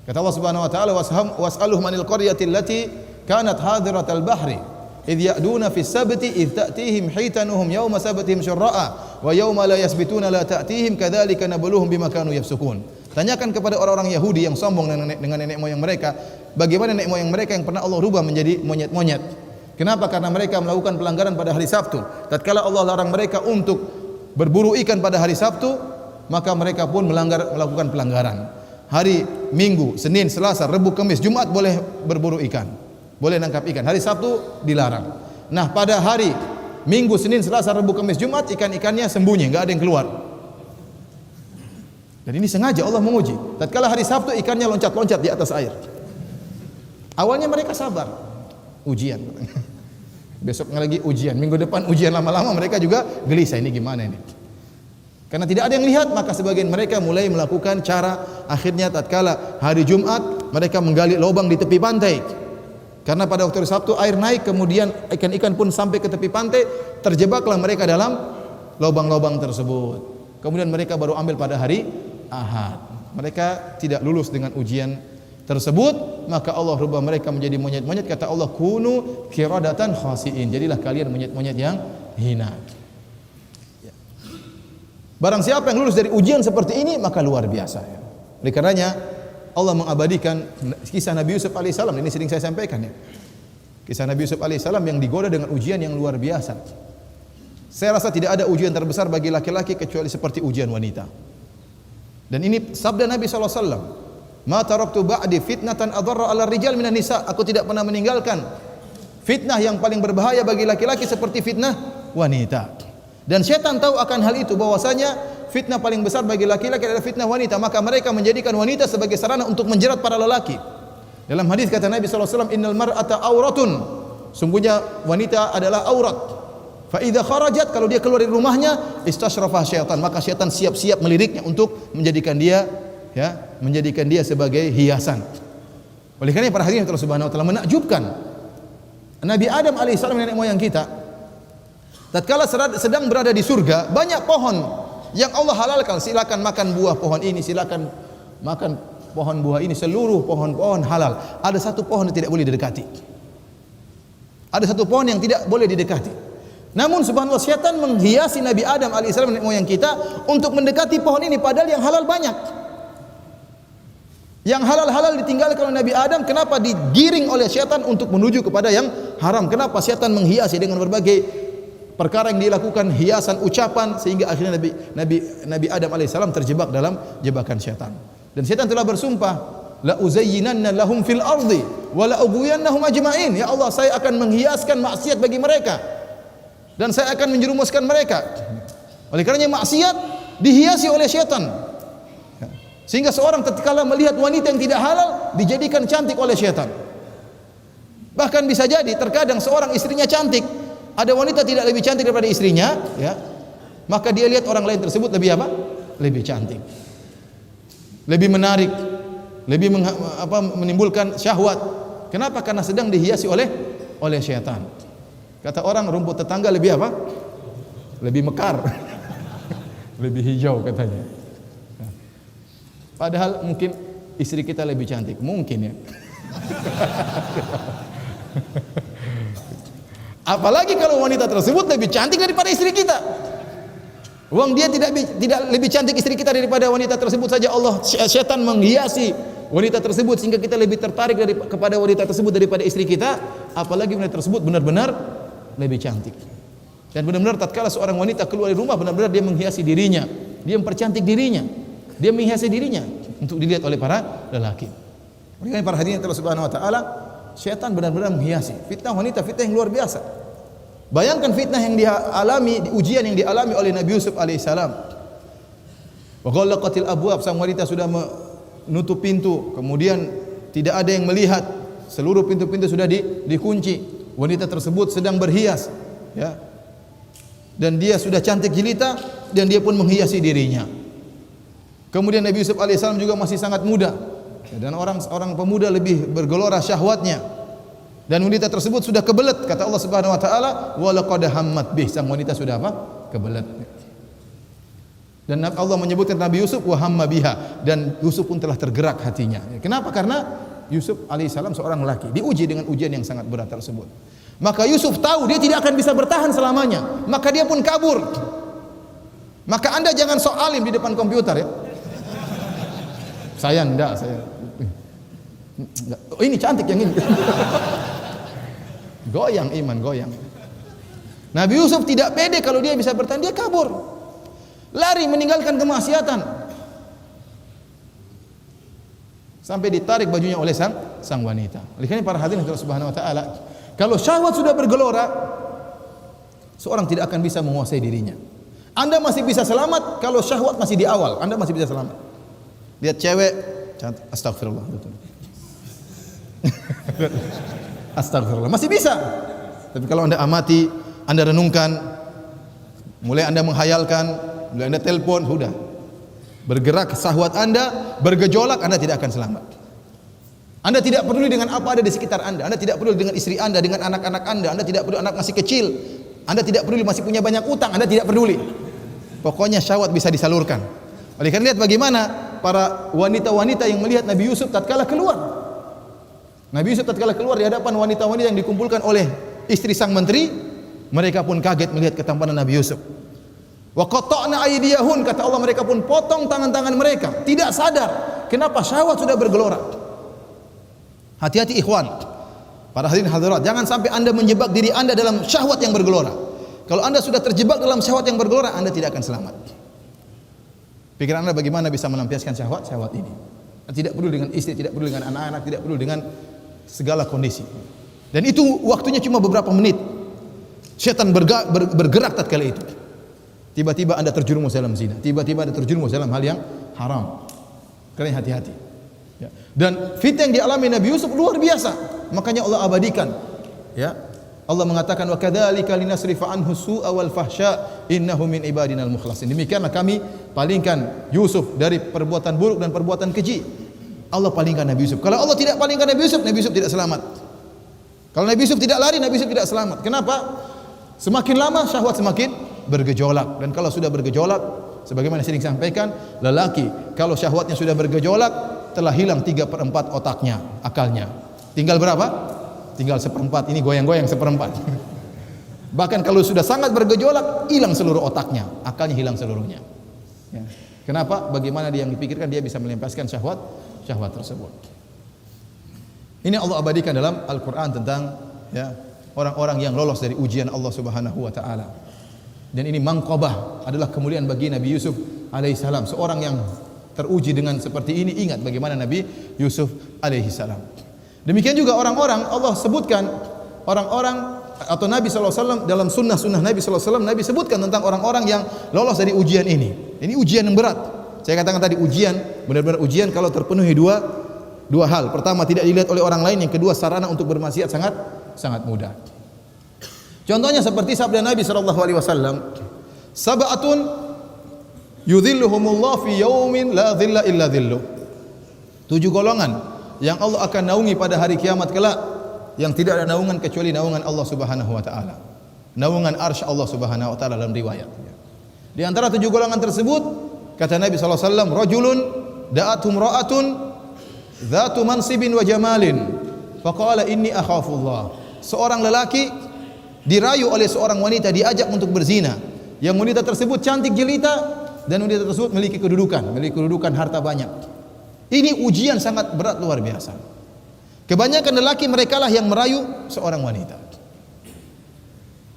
Kata Allah Subhanahu wa taala, was'aluhum anil qaryati allati kanat hadiratal bahri idh ya'duna fis sabti idh ta'tihim hitanuhum yawma sabtihim syurra'a wa yawma la yasbituna la ta'tihim kadzalika nabluhum bima kanu yafsukun. Tanyakan kepada orang-orang Yahudi yang sombong dengan nenek moyang mereka, bagaimana nenek moyang mereka yang pernah Allah rubah menjadi monyet-monyet. Kenapa? Karena mereka melakukan pelanggaran pada hari Sabtu. Tatkala Allah larang mereka untuk berburu ikan pada hari Sabtu, maka mereka pun melakukan pelanggaran. Hari Minggu, Senin, Selasa, Rabu, Kamis, Jumat boleh berburu ikan, boleh nangkap ikan. Hari Sabtu dilarang. Nah, pada hari Minggu, Senin, Selasa, Rabu, Kamis, Jumat ikan-ikannya sembunyi, enggak ada yang keluar. Dan ini sengaja Allah menguji. Tatkala hari Sabtu ikannya loncat-loncat di atas air. Awalnya mereka sabar. Ujian. Besok lagi ujian, minggu depan ujian, lama-lama mereka juga gelisah, ini gimana ini? Karena tidak ada yang lihat, maka sebagian mereka mulai melakukan cara, akhirnya tatkala hari Jumat mereka menggali lubang di tepi pantai. Karena pada waktu Sabtu air naik, kemudian ikan-ikan pun sampai ke tepi pantai, terjebaklah mereka dalam lubang-lubang tersebut. Kemudian mereka baru ambil pada hari Ahad. Mereka tidak lulus dengan ujian tersebut, maka Allah rubah mereka menjadi monyet-monyet. Kata Allah, kunu qiradatan khasiin, jadilah kalian monyet-monyet yang hina. Barang siapa yang lulus dari ujian seperti ini, maka luar biasa. Oleh karenanya Allah mengabadikan kisah Nabi Yusuf alaihissalam. Ini sering saya sampaikan ya. Kisah Nabi Yusuf alaihissalam yang digoda dengan ujian yang luar biasa. Saya rasa tidak ada ujian terbesar bagi laki-laki kecuali seperti ujian wanita. Dan ini sabda Nabi SAW. Ma taraktu ba'di fitnatan adarra 'ala rijal minan nisa. Aku tidak pernah meninggalkan fitnah yang paling berbahaya bagi laki-laki seperti fitnah wanita. Dan syaitan tahu akan hal itu, bahwasanya fitnah paling besar bagi laki-laki adalah fitnah wanita, maka mereka menjadikan wanita sebagai sarana untuk menjerat para lelaki. Dalam hadis kata Nabi SAW, innal mar'ata auratun, sungguhnya wanita adalah aurat. Fa idza kharajat, kalau dia keluar dari rumahnya, istasyrafa syaitan, maka syaitan siap-siap meliriknya untuk menjadikan dia sebagai hiasan. Oleh karena para hadirin Allah Subhanahu wa taala, menakjubkan Nabi Adam alaihissalam, nenek moyang kita, tatkala sedang berada di surga, banyak pohon yang Allah halalkan. Silakan makan buah pohon ini, silakan makan pohon buah ini, seluruh pohon-pohon halal. Ada satu pohon yang tidak boleh didekati. Ada satu pohon yang tidak boleh didekati. Namun subhanallah, syaitan menghiasi Nabi Adam alaihissalam, nenek moyang kita, untuk mendekati pohon ini, padahal yang halal banyak. Yang halal-halal ditinggalkan oleh Nabi Adam. Kenapa digiring oleh syaitan untuk menuju kepada yang haram? Kenapa syaitan menghiasi dengan berbagai perkara yang dilakukan, hiasan ucapan, sehingga akhirnya Nabi Adam alaihissalam terjebak dalam jebakan syaitan. Dan syaitan telah bersumpah, la uzayyinanna lahum fil ardi wa la ughwiyannahum ajma'in. Ya Allah, saya akan menghiaskan maksiat bagi mereka dan saya akan menjerumuskan mereka. Oleh karenanya maksiat dihiasi oleh syaitan, sehingga seorang tatkala melihat wanita yang tidak halal dijadikan cantik oleh syaitan. Bahkan bisa jadi terkadang seorang istrinya cantik, ada wanita tidak lebih cantik daripada istrinya, ya, maka dia lihat orang lain tersebut lebih apa? Lebih cantik, lebih menarik, lebih menimbulkan syahwat. Kenapa? Karena sedang dihiasi oleh syaitan. Kata orang, rumput tetangga lebih apa? Lebih mekar, lebih hijau katanya. Padahal mungkin istri kita lebih cantik, mungkin ya. Apalagi kalau wanita tersebut lebih cantik daripada istri kita. Uang dia tidak lebih cantik istri kita daripada wanita tersebut saja, Allah syaitan menghiasi wanita tersebut sehingga kita lebih tertarik kepada wanita tersebut daripada istri kita. Apalagi wanita tersebut benar-benar lebih cantik. Dan benar-benar tatkala seorang wanita keluar dari rumah, benar-benar dia menghiasi dirinya, dia mempercantik dirinya, dia menghiasi dirinya untuk dilihat oleh para lelaki. Oleh karena para hadirin Allah Subhanahu wa taala, syaitan benar-benar menghiasi. Fitnah wanita, fitnah yang luar biasa. Bayangkan fitnah yang dialami, ujian yang dialami oleh Nabi Yusuf alaihissalam. Wa ghallaqatil abwab, sang wanita sudah menutup pintu, kemudian tidak ada yang melihat, seluruh pintu-pintu sudah dikunci. Wanita tersebut sedang berhias, ya, dan dia sudah cantik jelita, dan dia pun menghiasi dirinya. Kemudian Nabi Yusuf alaihissalam juga masih sangat muda, dan orang pemuda lebih bergelora syahwatnya, dan wanita tersebut sudah kebelet. Kata Allah Subhanahu wa taala, wa laqad hammat bih, sang wanita sudah apa? Kebelet. Dan Allah menyebutkan Nabi Yusuf wa hamma biha, dan Yusuf pun telah tergerak hatinya. Kenapa? Karena Yusuf alaihissalam seorang lelaki diuji dengan ujian yang sangat berat tersebut. Maka Yusuf tahu dia tidak akan bisa bertahan selamanya, maka dia pun kabur. Maka Anda jangan sok alim di depan komputer ya. Saya enggak, saya. Oh, ini cantik yang ini. Goyang iman, goyang. Nabi Yusuf tidak pede kalau dia bisa bertahan, dia kabur. Lari meninggalkan kemaksiatan. Sampai ditarik bajunya oleh sang wanita. Oleh karena para hadirin Allah Subhanahu wa taala, kalau syahwat sudah bergelora, seorang tidak akan bisa menguasai dirinya. Anda masih bisa selamat kalau syahwat masih di awal, Anda masih bisa selamat. Lihat cewek, cantik, astagfirullah. Astagfirullah, masih bisa. Tapi kalau Anda amati, Anda renungkan, mulai Anda menghayalkan, mulai Anda telepon, sudah. Bergerak syahwat Anda, bergejolak, Anda tidak akan selamat. Anda tidak peduli dengan apa ada di sekitar Anda. Anda tidak peduli dengan istri Anda, dengan anak-anak Anda tidak peduli anak masih kecil. Anda tidak peduli masih punya banyak utang, Anda tidak peduli. Pokoknya syahwat bisa disalurkan. Oleh karena lihat bagaimana para wanita-wanita yang melihat Nabi Yusuf tatkala keluar. Nabi Yusuf tatkala keluar di hadapan wanita-wanita yang dikumpulkan oleh istri sang menteri, mereka pun kaget melihat ketampanan Nabi Yusuf. Wa qata'na aydiyahun, kata Allah, mereka pun potong tangan-tangan mereka, tidak sadar kenapa syahwat sudah bergelora. Hati-hati ikhwan, para hadirin hadirat, jangan sampai Anda menjebak diri Anda dalam syahwat yang bergelora. Kalau Anda sudah terjebak dalam syahwat yang bergelora, Anda tidak akan selamat. Pikiran Anda bagaimana bisa melampiaskan syahwat ini. Tidak peduli dengan istri, tidak peduli dengan anak-anak, tidak peduli dengan segala kondisi. Dan itu waktunya cuma beberapa menit. Syaitan bergerak tatkala itu. Tiba-tiba Anda terjerumus dalam zina, tiba-tiba Anda terjerumus dalam hal yang haram. Karena hati-hati. Ya. Dan fitnah yang dialami Nabi Yusuf luar biasa, makanya Allah abadikan. Ya, Allah mengatakan wa kadzalika linasrifa anhu su'a wal fahsya innahu min ibadinal mukhlasin. Demikianlah kami palingkan Yusuf dari perbuatan buruk dan perbuatan keji. Allah palingkan Nabi Yusuf. Kalau Allah tidak palingkan Nabi Yusuf tidak selamat. Kalau Nabi Yusuf tidak lari, Nabi Yusuf tidak selamat. Kenapa? Semakin lama syahwat semakin bergejolak, dan kalau sudah bergejolak, sebagaimana sering sampaikan, lelaki kalau syahwatnya sudah bergejolak, telah hilang 3/4 otaknya, akalnya. Tinggal berapa? Tinggal 1/4. Ini goyang-goyang 1/4. Bahkan kalau sudah sangat bergejolak, hilang seluruh otaknya, akalnya hilang seluruhnya. Ya. Kenapa? Bagaimana dia yang dipikirkan, dia bisa melepaskan syahwat tersebut. Ini Allah abadikan dalam Al-Quran tentang ya, orang-orang yang lolos dari ujian Allah Subhanahu wa taala. Dan ini mangqabah, adalah kemuliaan bagi Nabi Yusuf alaihissalam, seorang yang teruji dengan seperti ini. Ingat bagaimana Nabi Yusuf alaihissalam. Demikian juga orang-orang, Allah sebutkan orang-orang atau Nabi SAW dalam sunnah Nabi SAW, Nabi sebutkan tentang orang-orang yang lolos dari ujian ini. Ini ujian yang berat. Saya katakan tadi ujian, benar-benar ujian kalau terpenuhi dua hal. Pertama, tidak dilihat oleh orang lain. Yang kedua, sarana untuk bermaksiat sangat mudah. Contohnya seperti sabda Nabi SAW, sab'atun yudhilluhumullah fi yaumin la dhilla illa dhilluh. 7 golongan yang Allah akan naungi pada hari kiamat kelak, yang tidak ada naungan kecuali naungan Allah Subhanahu wa taala. Naungan arsy Allah Subhanahu wa taala dalam riwayat. Di antara 7 golongan tersebut, kata Nabi sallallahu alaihi wasallam, rajulun da'athum ra'atun dzatu mansibin wa jamalin faqala inni akhafullah. Seorang lelaki dirayu oleh seorang wanita, diajak untuk berzina. Yang wanita tersebut cantik jelita, dan wanita tersebut memiliki kedudukan harta banyak. Ini ujian sangat berat luar biasa. Kebanyakan lelaki merekalah yang merayu seorang wanita.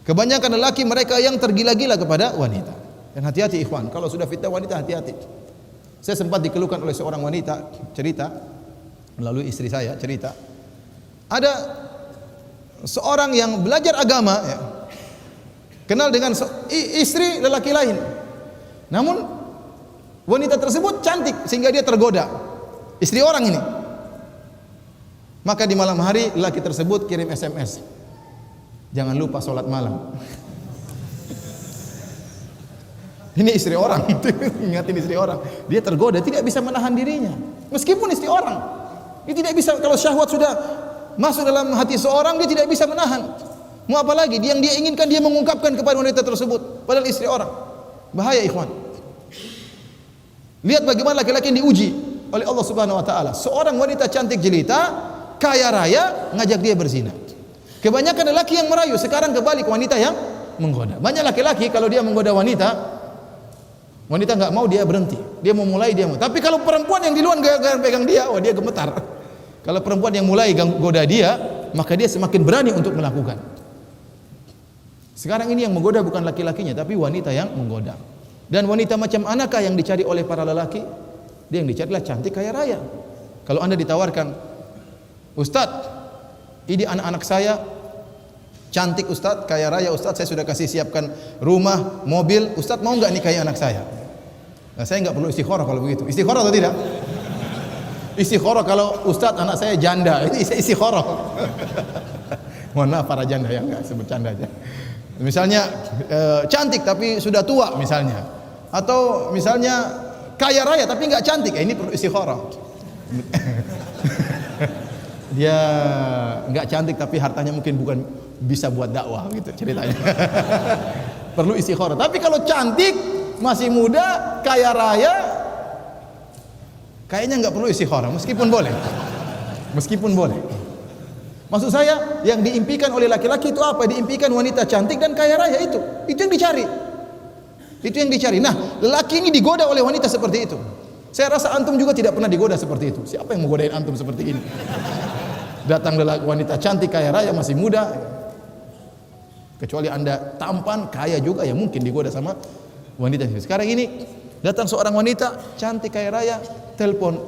Kebanyakan lelaki mereka yang tergila-gila kepada wanita. Dan hati-hati ikhwan, kalau sudah fitnah wanita hati-hati. Saya sempat dikeluhkan oleh seorang wanita, cerita melalui istri saya, cerita ada seorang yang belajar agama ya, kenal dengan istri lelaki lain. Namun wanita tersebut cantik sehingga dia tergoda, istri orang ini. Maka di malam hari lelaki tersebut kirim SMS, jangan lupa sholat malam. Ini istri orang, ingatin istri orang. Dia tergoda, tidak bisa menahan dirinya. Meskipun istri orang, dia tidak bisa. Kalau syahwat sudah masuk dalam hati seorang, dia tidak bisa menahan. Mau apa lagi? Yang dia inginkan dia mengungkapkan kepada wanita tersebut, padahal istri orang. Bahaya ikhwan. Lihat bagaimana laki-laki yang diuji oleh Allah Subhanahu wa taala. Seorang wanita cantik jelita, kaya raya, ngajak dia berzina. Kebanyakan lelaki yang merayu, sekarang kebalik wanita yang menggoda. Banyak laki-laki kalau dia menggoda wanita, wanita nggak mau dia berhenti. Dia mau mulai dia mau. Tapi kalau perempuan yang di luar gak pegang dia, wah dia gemetar. Kalau perempuan yang mulai goda dia, maka dia semakin berani untuk melakukan. Sekarang ini yang menggoda bukan laki-lakinya, tapi wanita yang menggoda. Dan wanita macam manakah yang dicari oleh para lelaki? Dia yang dicari adalah cantik kaya raya. Kalau Anda ditawarkan, Ustadz, ini anak-anak saya cantik Ustadz, kaya raya Ustadz, saya sudah kasih siapkan rumah, mobil, Ustadz mau nggak nikahi anak saya? Nah, saya nggak perlu istikharah kalau begitu. Istikharah atau tidak? Istikharah kalau Ustadz anak saya janda, ini istikharah. Mohon maaf para janda yang nggak sebut canda aja. Misalnya cantik tapi sudah tua misalnya, atau misalnya kaya raya tapi nggak cantik, ini perlu istikharah. Dia nggak cantik tapi hartanya mungkin bukan bisa buat dakwah gitu ceritanya. Perlu istikharah. Tapi kalau cantik, masih muda, kaya raya, kayaknya nggak perlu istikharah, meskipun boleh. Meskipun boleh. Maksud saya, yang diimpikan oleh laki-laki itu apa? Diimpikan wanita cantik dan kaya raya itu. Itu yang dicari. Itu yang dicari. Nah, lelaki ini digoda oleh wanita seperti itu. Saya rasa antum juga tidak pernah digoda seperti itu. Siapa yang menggodain antum seperti ini? Datang wanita cantik, kaya raya, masih muda. Kecuali Anda tampan, kaya juga, ya mungkin digoda sama wanita. Sekarang ini datang seorang wanita cantik, kaya raya, telepon,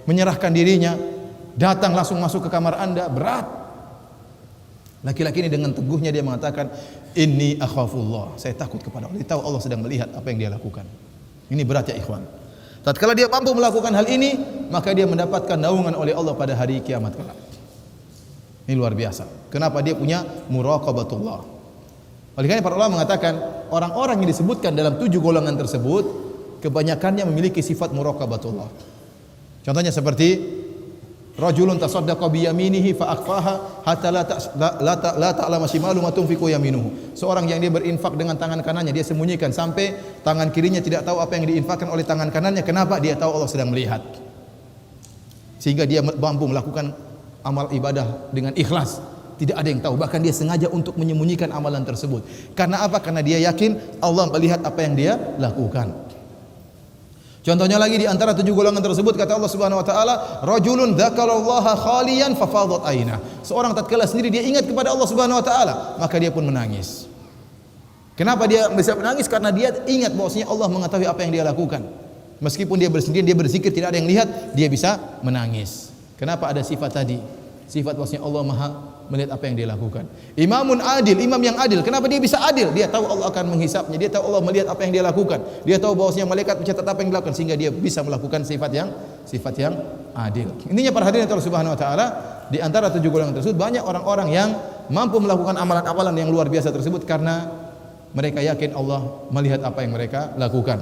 menyerahkan dirinya, datang langsung masuk ke kamar Anda, berat. Laki-laki ini dengan teguhnya dia mengatakan, inni akhafullah, saya takut kepada Allah. Dia tahu Allah sedang melihat apa yang dia lakukan. Ini berat ya ikhwan. Tatkala dia mampu melakukan hal ini, maka dia mendapatkan naungan oleh Allah pada hari kiamat kelak. Ini luar biasa. Kenapa? Dia punya muraqabatullah. Oleh karena para ulama mengatakan, orang-orang yang disebutkan dalam 7 golongan tersebut, kebanyakannya memiliki sifat muraqabatullah. Contohnya seperti rajulun tasaddaqa bi yaminihi fa akhfaha hatta la ta'lama shimalu ma tunfiqu yaminuhu. Seorang yang dia berinfak dengan tangan kanannya, dia sembunyikan sampai tangan kirinya tidak tahu apa yang diinfakkan oleh tangan kanannya. Kenapa? Dia tahu Allah sedang melihat. Sehingga dia mampu melakukan amal ibadah dengan ikhlas. Tidak ada yang tahu, bahkan dia sengaja untuk menyembunyikan amalan tersebut. Karena apa? Karena dia yakin Allah melihat apa yang dia lakukan. Contohnya lagi di antara 7 golongan tersebut kata Allah Subhanahu wa taala, rajulun dzakarallaha khaliyan fa fadat ainah. Seorang tatkala sendiri dia ingat kepada Allah Subhanahu wa taala, maka dia pun menangis. Kenapa dia bisa menangis? Karena dia ingat bahwasanya Allah mengetahui apa yang dia lakukan. Meskipun dia bersendirian, dia berzikir, tidak ada yang lihat, dia bisa menangis. Kenapa? Ada sifat tadi. Sifat bahwasanya Allah Maha melihat apa yang dia lakukan. Imamun adil, imam yang adil. Kenapa dia bisa adil? Dia tahu Allah akan menghisapnya. Dia tahu Allah melihat apa yang dia lakukan. Dia tahu bahwasanya malaikat mencatat apa yang dilakukan, sehingga dia bisa melakukan sifat yang adil. Intinya para hadirin Allah Subhanahu wa taala, di antara 7 golongan tersebut banyak orang-orang yang mampu melakukan amalan-amalan yang luar biasa tersebut karena mereka yakin Allah melihat apa yang mereka lakukan.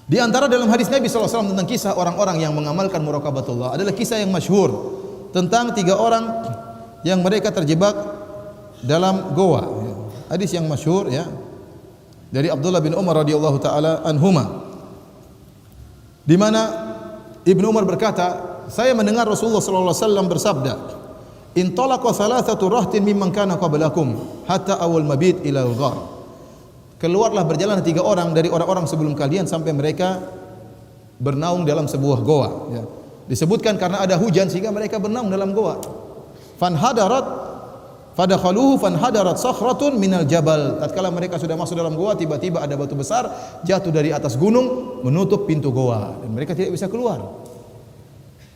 Di antara dalam hadis Nabi SAW tentang kisah orang-orang yang mengamalkan muraqabatullah adalah kisah yang masyhur tentang 3 orang yang mereka terjebak dalam goa. Hadis yang masyhur ya, dari Abdullah bin Umar radhiyallahu taala anhuma, di mana Ibnu Umar berkata, saya mendengar Rasulullah sallallahu alaihi wasallam bersabda, intalaqa thalathatu rahtin mimman kana qablakum hatta awal mabit ila al-ghar. Keluarlah berjalan 3 orang dari orang-orang sebelum kalian sampai mereka bernaung dalam sebuah goa ya. Disebutkan karena ada hujan sehingga mereka bernaung dalam goa. Fanhadarat fadakhaluhu fanhadarat sakhratun minal jabal. Tatkala mereka sudah masuk dalam goa, tiba-tiba ada batu besar jatuh dari atas gunung menutup pintu goa dan mereka tidak bisa keluar.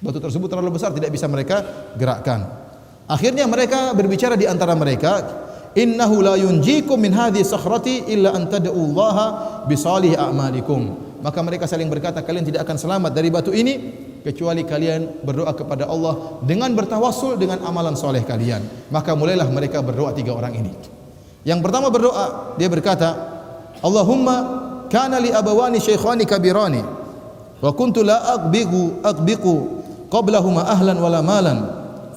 Batu tersebut terlalu besar, tidak bisa mereka gerakkan. Akhirnya mereka berbicara di antara mereka, innahu la yunjikum min hadhihi sakhrati illa an tad'ullaha bi salih a'malikum. Maka mereka saling berkata, kalian tidak akan selamat dari batu ini kecuali kalian berdoa kepada Allah dengan bertawassul dengan amalan soleh kalian. Maka mulailah mereka berdoa 3 orang ini. Yang pertama berdoa, dia berkata, Allahumma kana li abawani shaykhani kabirani wa kuntu la aqbiqu qablahuma ahlan wala malan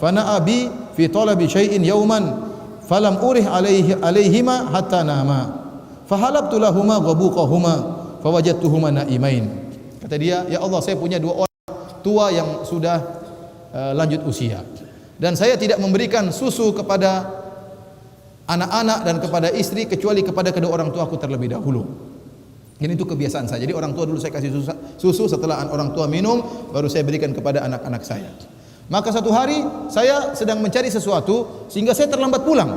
fana abi fi talabi shay'in yawman falam urih alaihima hatta nama fahalabtu lahuma ghabuqahuma fawajadtuhuma naimain. Kata dia, ya Allah, saya punya 2 orang tua yang sudah lanjut usia. Dan saya tidak memberikan susu kepada anak-anak dan kepada istri kecuali kepada kedua orang tuaku terlebih dahulu. Dan itu kebiasaan saya. Jadi orang tua dulu saya kasih susu, setelah orang tua minum baru saya berikan kepada anak-anak saya. Maka satu hari saya sedang mencari sesuatu sehingga saya terlambat pulang.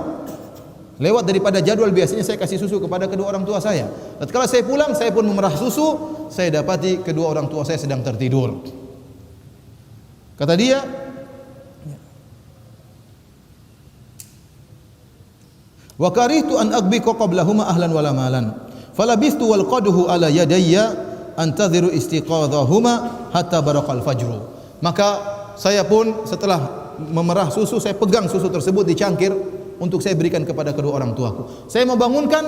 Lewat daripada jadwal, biasanya saya kasih susu kepada kedua orang tua saya. Tatkala saya pulang, saya pun memerah susu, saya dapati kedua orang tua saya sedang tertidur. Kata dia, wa karihtu an aghbiqa qablahuma ahlan wala malan. Falabistu wal qadhu ala yadayya antadhiru istiqadhahuma hatta baraqal fajru. Maka saya pun setelah memerah susu, saya pegang susu tersebut di cangkir untuk saya berikan kepada kedua orang tuaku. Saya mau bangunkan,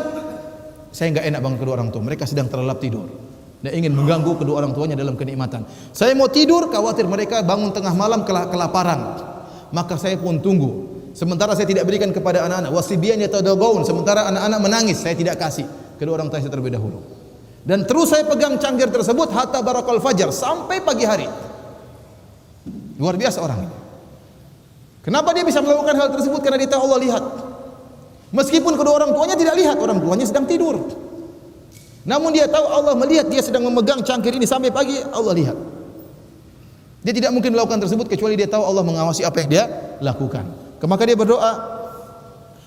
saya enggak enak bangun kedua orang tua. Mereka sedang terlelap tidur dan ingin mengganggu kedua orang tuanya dalam kenikmatan. Saya mau tidur, khawatir mereka bangun tengah malam kelaparan. Maka saya pun tunggu. Sementara saya tidak berikan kepada anak-anak. Wasibiyan yatadawun, sementara anak-anak menangis, saya tidak kasih. Kedua orang tua saya terlebih dahulu. Dan terus saya pegang cangkir tersebut hatta barakal fajar, sampai pagi hari. Luar biasa orang ini. Kenapa dia bisa melakukan hal tersebut? Karena dia tahu Allah lihat. Meskipun kedua orang tuanya tidak lihat, orang tuanya sedang tidur. Namun dia tahu Allah melihat, dia sedang memegang cangkir ini sampai pagi, Allah lihat. Dia tidak mungkin melakukan tersebut kecuali dia tahu Allah mengawasi apa yang dia lakukan. Maka dia berdoa,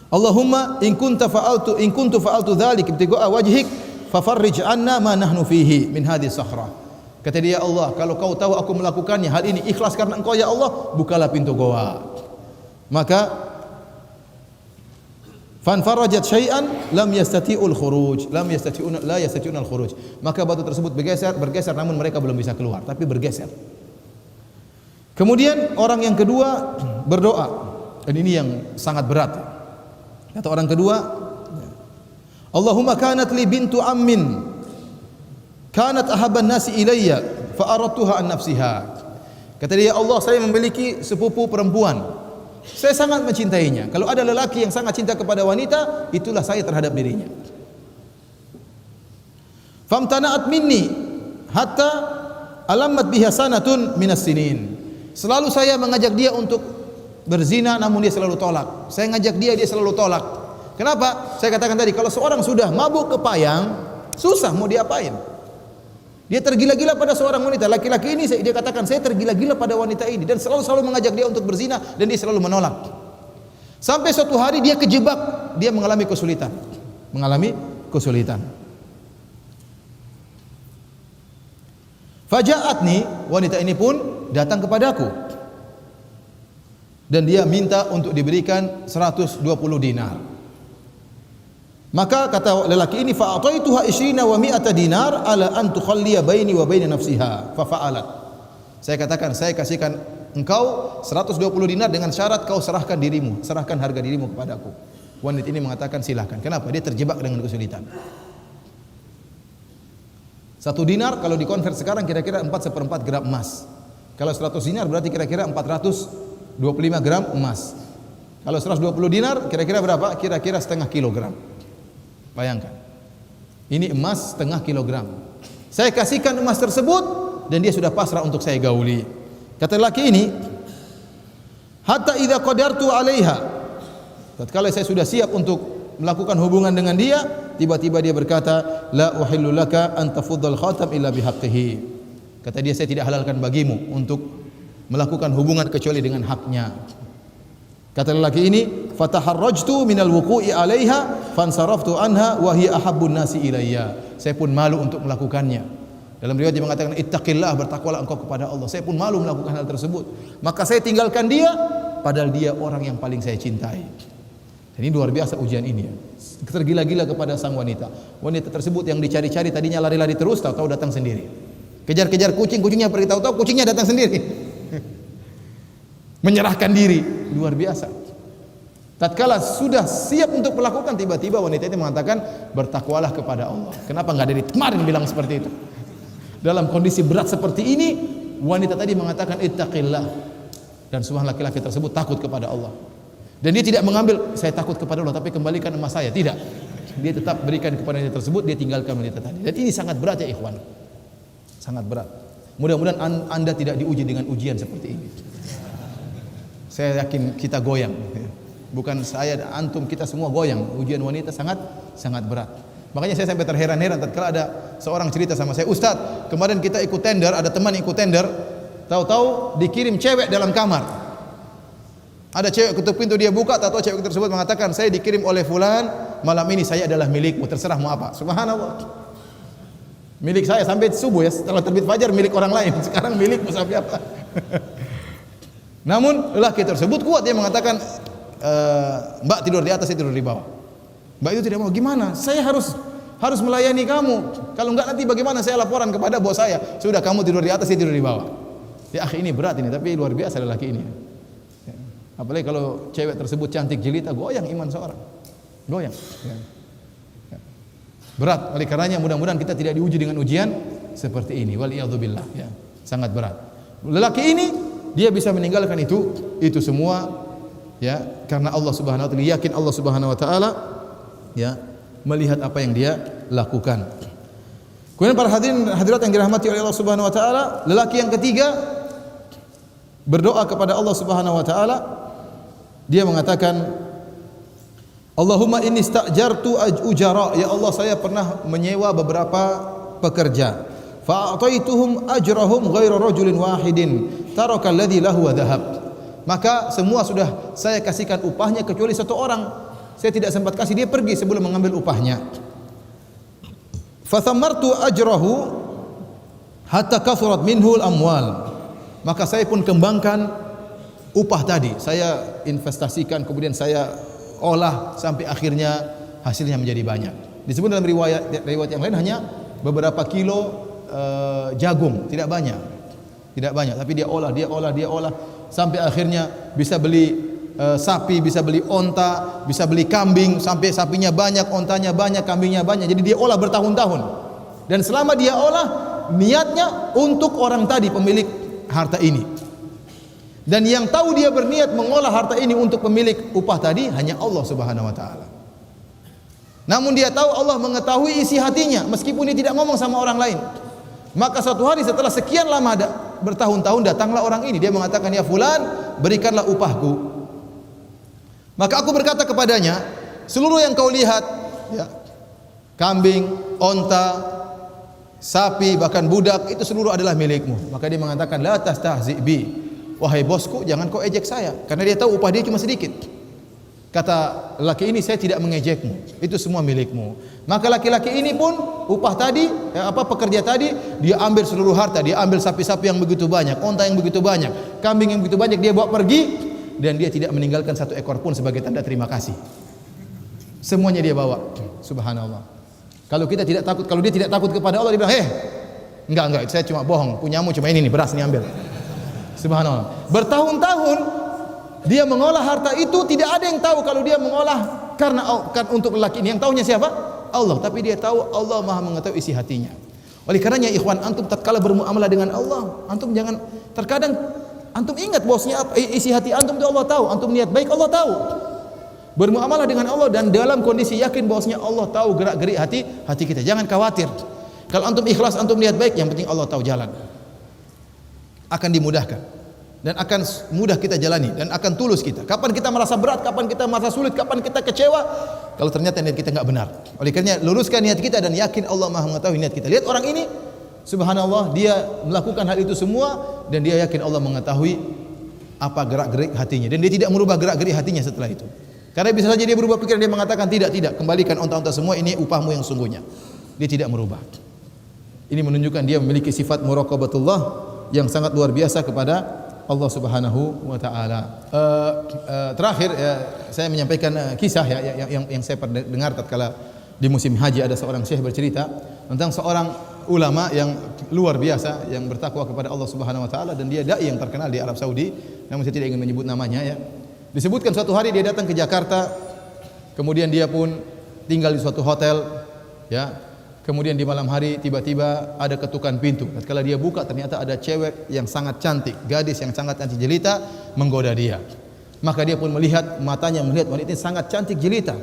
Allahumma in kuntu fa'altu dzalik ibtigha'a wajhik fafarrij 'anna ma nahnu fihi min hadhihi sakhra. Kata dia, Allah, kalau kau tahu aku melakukannya hal ini ikhlas karena Engkau ya Allah, bukalah pintu goa. Maka fanfarajat syai'an lam yastati'ul khuruj, la yastati'una al-khuruj. Maka batu tersebut bergeser namun mereka belum bisa keluar, tapi bergeser. Kemudian orang yang kedua berdoa, dan ini yang sangat berat. Kata orang kedua, Allahumma kanat li bintu ammin kanat ahabban nasi ilayya fa aradtuha an nafsiha. Kata dia, Allah, saya memiliki sepupu perempuan, saya sangat mencintainya. Kalau ada lelaki yang sangat cinta kepada wanita, itulah saya terhadap dirinya. Famtana'at minni hatta alammat biha sanatun minas sinin. Selalu saya mengajak dia untuk berzina, namun dia selalu tolak. Saya ngajak dia selalu tolak. Kenapa? Saya katakan tadi, kalau seorang sudah mabuk kepayang, susah mau diapain. Dia tergila-gila pada seorang wanita. Laki-laki ini dia katakan, saya tergila-gila pada wanita ini, dan selalu mengajak dia untuk berzina, dan dia selalu menolak. Sampai suatu hari dia kejebak, dia mengalami kesulitan. Faja'atni, wanita ini pun datang kepadaku, dan dia minta untuk diberikan 120 dinar. Maka kata lelaki ini, fa'ataituha 20 wa 100 dinar ala an tukhalliya baini wa baina nafsiha fa fa'alat. Saya katakan, saya kasihkan engkau 120 dinar dengan syarat kau serahkan harga dirimu kepadaku. Wanita ini mengatakan silakan. Kenapa? Dia terjebak dengan kesulitan. 1 dinar kalau dikonvert sekarang kira-kira 4/4 gram emas. Kalau 100 dinar berarti kira-kira 425 gram emas. Kalau 120 dinar kira-kira berapa? Kira-kira setengah kilogram. Bayangkan. Ini emas setengah kilogram. Saya kasihkan emas tersebut dan dia sudah pasrah untuk saya gauli. Kata laki ini, hatta idza qadartu 'alaiha. Tatkala saya sudah siap untuk melakukan hubungan dengan dia, tiba-tiba dia berkata, la uhillu laka an tafuddal khatam illa bihaqqihi. Kata dia, saya tidak halalkan bagimu untuk melakukan hubungan kecuali dengan haknya. Kata lelaki ini, fataharrajtu minal wuqu'i 'alaiha fansaraftu anha wa hiya ahabbun nasi ilayya. Saya pun malu untuk melakukannya. Dalam riwayat dia mengatakan, ittaqillah, bertakwalah engkau kepada Allah. Saya pun malu melakukan hal tersebut. Maka saya tinggalkan dia, padahal dia orang yang paling saya cintai. Dan ini luar biasa ujian ini ya. Tergila-gila kepada sang wanita. Wanita tersebut yang dicari-cari tadinya lari-lari terus, tahu-tahu datang sendiri. Kejar-kejar kucing, kucingnya pergi, tahu-tahu kucingnya datang sendiri. Menyerahkan diri, luar biasa. Tatkala sudah siap untuk melakukan, tiba-tiba wanita itu mengatakan, bertakwalah kepada Allah. Kenapa enggak dari kemarin bilang seperti itu? Dalam kondisi berat seperti ini, wanita tadi mengatakan ittaqillah, dan subhanallah laki-laki tersebut takut kepada Allah. Dan dia tidak mengambil, saya takut kepada Allah tapi kembalikan emas saya, tidak. Dia tetap berikan kepada wanita tersebut, dia tinggalkan wanita tadi. Dan ini sangat berat ya ikhwan. Sangat berat. Mudah-mudahan Anda tidak diuji dengan ujian seperti ini. Saya yakin kita goyang. Bukan saya, antum, kita semua goyang. Ujian wanita sangat berat. Makanya saya sampai terheran-heran tatkala ada seorang cerita sama saya, "Ustaz, kemarin kita ikut tender, ada teman ikut tender, tahu-tahu dikirim cewek dalam kamar." Ada cewek ketuk pintu, dia buka, tahu-tahu cewek tersebut mengatakan, "Saya dikirim oleh fulan, malam ini saya adalah milikmu, terserah mau apa." Subhanallah. Milik saya sampai subuh ya, setelah terbit fajar milik orang lain. Sekarang milikmu sampai apa? Namun lelaki tersebut kuat, dia mengatakan, "Mbak tidur di atas, saya tidur di bawah." Mbak itu tidak mau. "Gimana? Saya harus melayani kamu. Kalau enggak nanti bagaimana saya laporan kepada bos saya?" "Sudah, kamu tidur di atas, saya tidur di bawah." Ya akhi, ini berat ini, tapi luar biasa lelaki ini. Apalagi kalau cewek tersebut cantik jelita, goyang iman seorang. Goyang. Berat. Oleh karenanya mudah-mudahan kita tidak diuji dengan ujian seperti ini. Waliyadzubillah. Ya, sangat berat. Lelaki ini dia bisa meninggalkan itu semua, ya, karena Allah Subhanahu wa taala, yakin Allah Subhanahu wa taala, ya, melihat apa yang dia lakukan. Kemudian para hadirin hadirat yang dirahmati oleh Allah Subhanahu wa taala, lelaki yang ketiga berdoa kepada Allah Subhanahu wa taala. Dia mengatakan, "Allahumma inni sta'jartu ujara." Ya Allah, saya pernah menyewa beberapa pekerja. Fa'ataituhum ajrahum ghaira rajulin wahidin taraka alladhi lahu wa dhahab. Maka semua sudah saya kasihkan upahnya kecuali satu orang. Saya tidak sempat kasih, dia pergi sebelum mengambil upahnya. Fathamartu ajrahu hatta kathurat minhu al-amwal. Maka saya pun kembangkan upah tadi, saya investasikan, kemudian saya olah sampai akhirnya hasilnya menjadi banyak. Disebut dalam riwayat yang lain hanya beberapa kilo jagung, tidak banyak, tapi dia olah sampai akhirnya bisa beli sapi, bisa beli onta, bisa beli kambing, sampai sapinya banyak, ontanya banyak, kambingnya banyak. Jadi dia olah bertahun-tahun. Dan selama dia olah, niatnya untuk orang tadi, pemilik harta ini. Dan yang tahu dia berniat mengolah harta ini untuk pemilik upah tadi hanya Allah Subhanahu wa taala. Namun dia tahu Allah mengetahui isi hatinya meskipun dia tidak ngomong sama orang lain. Maka suatu hari setelah sekian lama bertahun-tahun datanglah orang ini, dia mengatakan, "Ya fulan, berikanlah upahku." Maka aku berkata kepadanya, "Seluruh yang kau lihat, ya, kambing, onta, sapi, bahkan budak, itu seluruh adalah milikmu." Maka dia mengatakan, "La tastahzi bi." "Wahai bosku, jangan kau ejek saya." Karena dia tahu upah dia cuma sedikit. Kata laki ini, "Saya tidak mengejekmu, itu semua milikmu." Maka laki-laki ini pun upah tadi, pekerja tadi, dia ambil seluruh harta, dia ambil sapi-sapi yang begitu banyak, onta yang begitu banyak, kambing yang begitu banyak, dia bawa pergi, dan dia tidak meninggalkan satu ekor pun sebagai tanda terima kasih. Semuanya dia bawa. Subhanallah. Kalau kita tidak takut, kalau dia tidak takut kepada Allah, dia bilang, enggak, saya cuma bohong, punyamu cuma ini nih, beras nih ambil." Subhanallah. Bertahun-tahun dia mengolah harta itu, tidak ada yang tahu kalau dia mengolah karena untuk lelaki ini. Yang tahunya siapa? Allah. Tapi dia tahu Allah Maha mengetahui isi hatinya. Oleh karenanya ikhwan, antum tatkala bermuamalah dengan Allah, antum jangan, terkadang antum ingat bahwasanya isi hati antum itu Allah tahu. Antum niat baik, Allah tahu. Bermuamalah dengan Allah dan dalam kondisi yakin bahwasanya Allah tahu gerak-gerik hati kita. Jangan khawatir. Kalau antum ikhlas, antum niat baik, yang penting Allah tahu jalan. Akan dimudahkan dan akan mudah kita jalani dan akan tulus kita. Kapan kita merasa berat, kapan kita merasa sulit, kapan kita kecewa, kalau ternyata niat kita enggak benar. Oleh karenanya luruskan niat kita dan yakin Allah Maha mengetahui niat kita. Lihat orang ini, subhanallah, dia melakukan hal itu semua dan dia yakin Allah mengetahui apa gerak-gerik hatinya, dan dia tidak merubah gerak-gerik hatinya setelah itu. Karena bisa saja dia berubah pikiran, dia mengatakan tidak, kembalikan onta-onta semua, ini upahmu yang sungguhnya. Dia tidak merubah. Ini menunjukkan dia memiliki sifat muraqabatullah yang sangat luar biasa kepada Allah Subhanahu wa taala. Terakhir saya menyampaikan kisah yang saya pernah dengar tatkala di musim haji, ada seorang syekh bercerita tentang seorang ulama yang luar biasa yang bertakwa kepada Allah Subhanahu wa taala, dan dia dai yang terkenal di Arab Saudi, namun saya tidak ingin menyebut namanya ya. Disebutkan suatu hari dia datang ke Jakarta, kemudian dia pun tinggal di suatu hotel ya. Kemudian di malam hari tiba-tiba ada ketukan pintu. Tatkala dia buka, ternyata ada cewek yang sangat cantik, gadis yang sangat cantik jelita menggoda dia. Maka dia pun melihat, matanya melihat wanita ini sangat cantik jelita,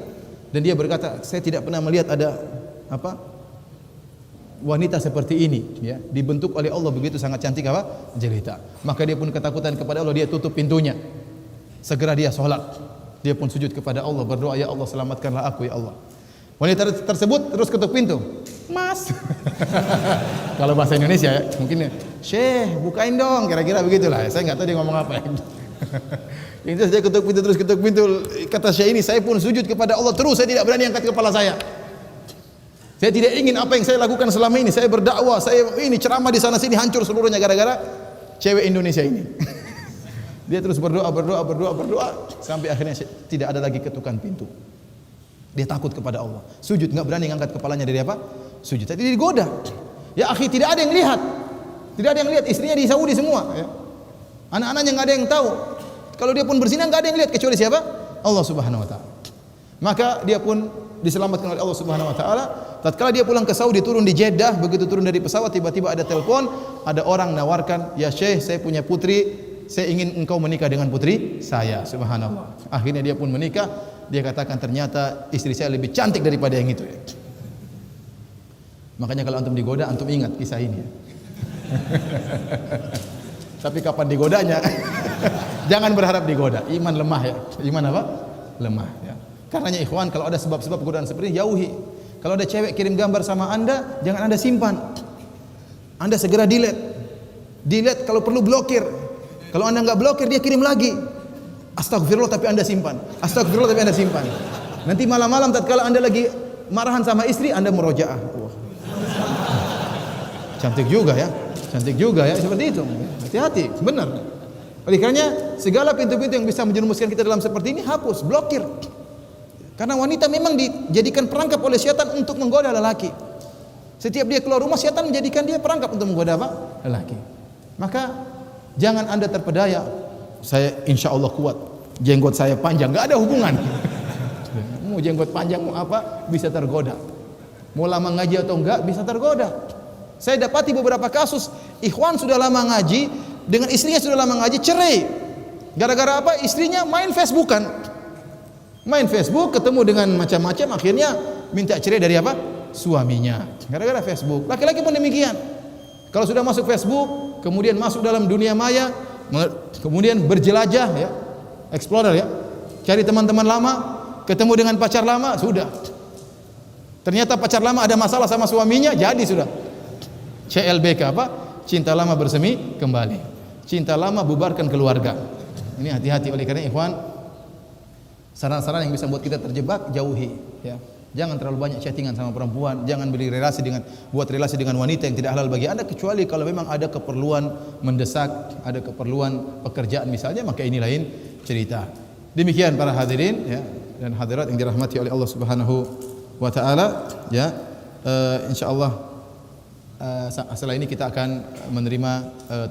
dan dia berkata, "Saya tidak pernah melihat ada wanita seperti ini, ya, dibentuk oleh Allah begitu sangat cantik jelita." Maka dia pun ketakutan kepada Allah, dia tutup pintunya. Segera dia sholat. Dia pun sujud kepada Allah, berdoa, ya Allah selamatkanlah aku ya Allah. Wanita tersebut terus ketuk pintu. Mas. Kalau bahasa Indonesia ya, mungkin Syekh bukain dong, kira-kira begitulah. Saya nggak tahu dia ngomong apa ya. Yang jelas dia ketuk pintu, kata Syekh ini, saya pun sujud kepada Allah terus, saya tidak berani angkat kepala saya. Saya tidak ingin apa yang saya lakukan selama ini, saya berdakwah, saya ini ceramah di sana sini hancur seluruhnya gara-gara cewek Indonesia ini. Dia terus berdoa sampai akhirnya tidak ada lagi ketukan pintu. Dia takut kepada Allah. Sujud, enggak berani ngangkat kepalanya dari apa? Sujud. Tadi digoda. Ya akhi, tidak ada yang lihat. Tidak ada yang lihat, istrinya di Saudi semua, ya. Anak-anaknya enggak ada yang tahu. Kalau dia pun berzina enggak ada yang lihat kecuali siapa? Allah Subhanahu wa taala. Maka dia pun diselamatkan oleh Allah Subhanahu wa taala. Tatkala dia pulang ke Saudi, turun di Jeddah, begitu turun dari pesawat tiba-tiba ada telepon, ada orang nawarkan, "Ya Syekh, saya punya putri, saya ingin engkau menikah dengan putri saya." Subhanallah. Akhirnya dia pun menikah. Dia katakan ternyata istri saya lebih cantik daripada yang itu. Makanya kalau antum digoda, antum ingat kisah ini. Tapi kapan digodanya? Jangan berharap digoda. Iman lemah ya. Iman apa? Lemah ya. Karenanya ikhwan, kalau ada sebab-sebab godaan seperti ini, jauhi. Kalau ada cewek kirim gambar sama Anda, jangan Anda simpan. Anda segera delete. Delete, kalau perlu blokir. Kalau Anda enggak blokir, dia kirim lagi. Astagfirullah tapi Anda simpan. Astagfirullah tapi Anda simpan. Nanti malam-malam tatkala Anda lagi marahan sama istri, Anda murojaah. Wah. Cantik juga ya. Cantik juga ya, seperti itu. Hati-hati, benar. Oleh karenanya segala pintu-pintu yang bisa menjerumuskan kita dalam seperti ini hapus, blokir. Karena wanita memang dijadikan perangkap oleh syaitan untuk menggoda lelaki. Setiap dia keluar rumah, syaitan menjadikan dia perangkap untuk menggoda apa? Lelaki. Maka jangan Anda terpedaya. Saya insya Allah kuat, jenggot saya panjang, nggak ada hubungan. Mau jenggot panjang mau apa, bisa tergoda. Mau lama ngaji atau enggak, bisa tergoda. Saya dapati beberapa kasus, ikhwan sudah lama ngaji, dengan istrinya sudah lama ngaji, cerai. Gara-gara apa? Istrinya main Facebookan. Main Facebook, ketemu dengan macam-macam, akhirnya minta cerai dari apa? Suaminya. Gara-gara Facebook. Laki-laki pun demikian. Kalau sudah masuk Facebook, kemudian masuk dalam dunia maya, kemudian berjelajah ya, explorer ya, cari teman-teman lama, ketemu dengan pacar lama, sudah. Ternyata pacar lama ada masalah sama suaminya, jadi sudah. CLBK apa? Cinta lama bersemi kembali. Cinta lama bubarkan keluarga. Ini hati-hati. Oleh karena ikhwan, saran-saran yang bisa membuat kita terjebak, jauhi ya. Jangan terlalu banyak chattingan sama perempuan, jangan buat relasi dengan wanita yang tidak halal bagi Anda, kecuali kalau memang ada keperluan mendesak, ada keperluan pekerjaan misalnya, maka ini lain cerita. Demikian para hadirin ya dan hadirat yang dirahmati oleh Allah Subhanahu wa taala ya. Insyaallah setelah ini kita akan menerima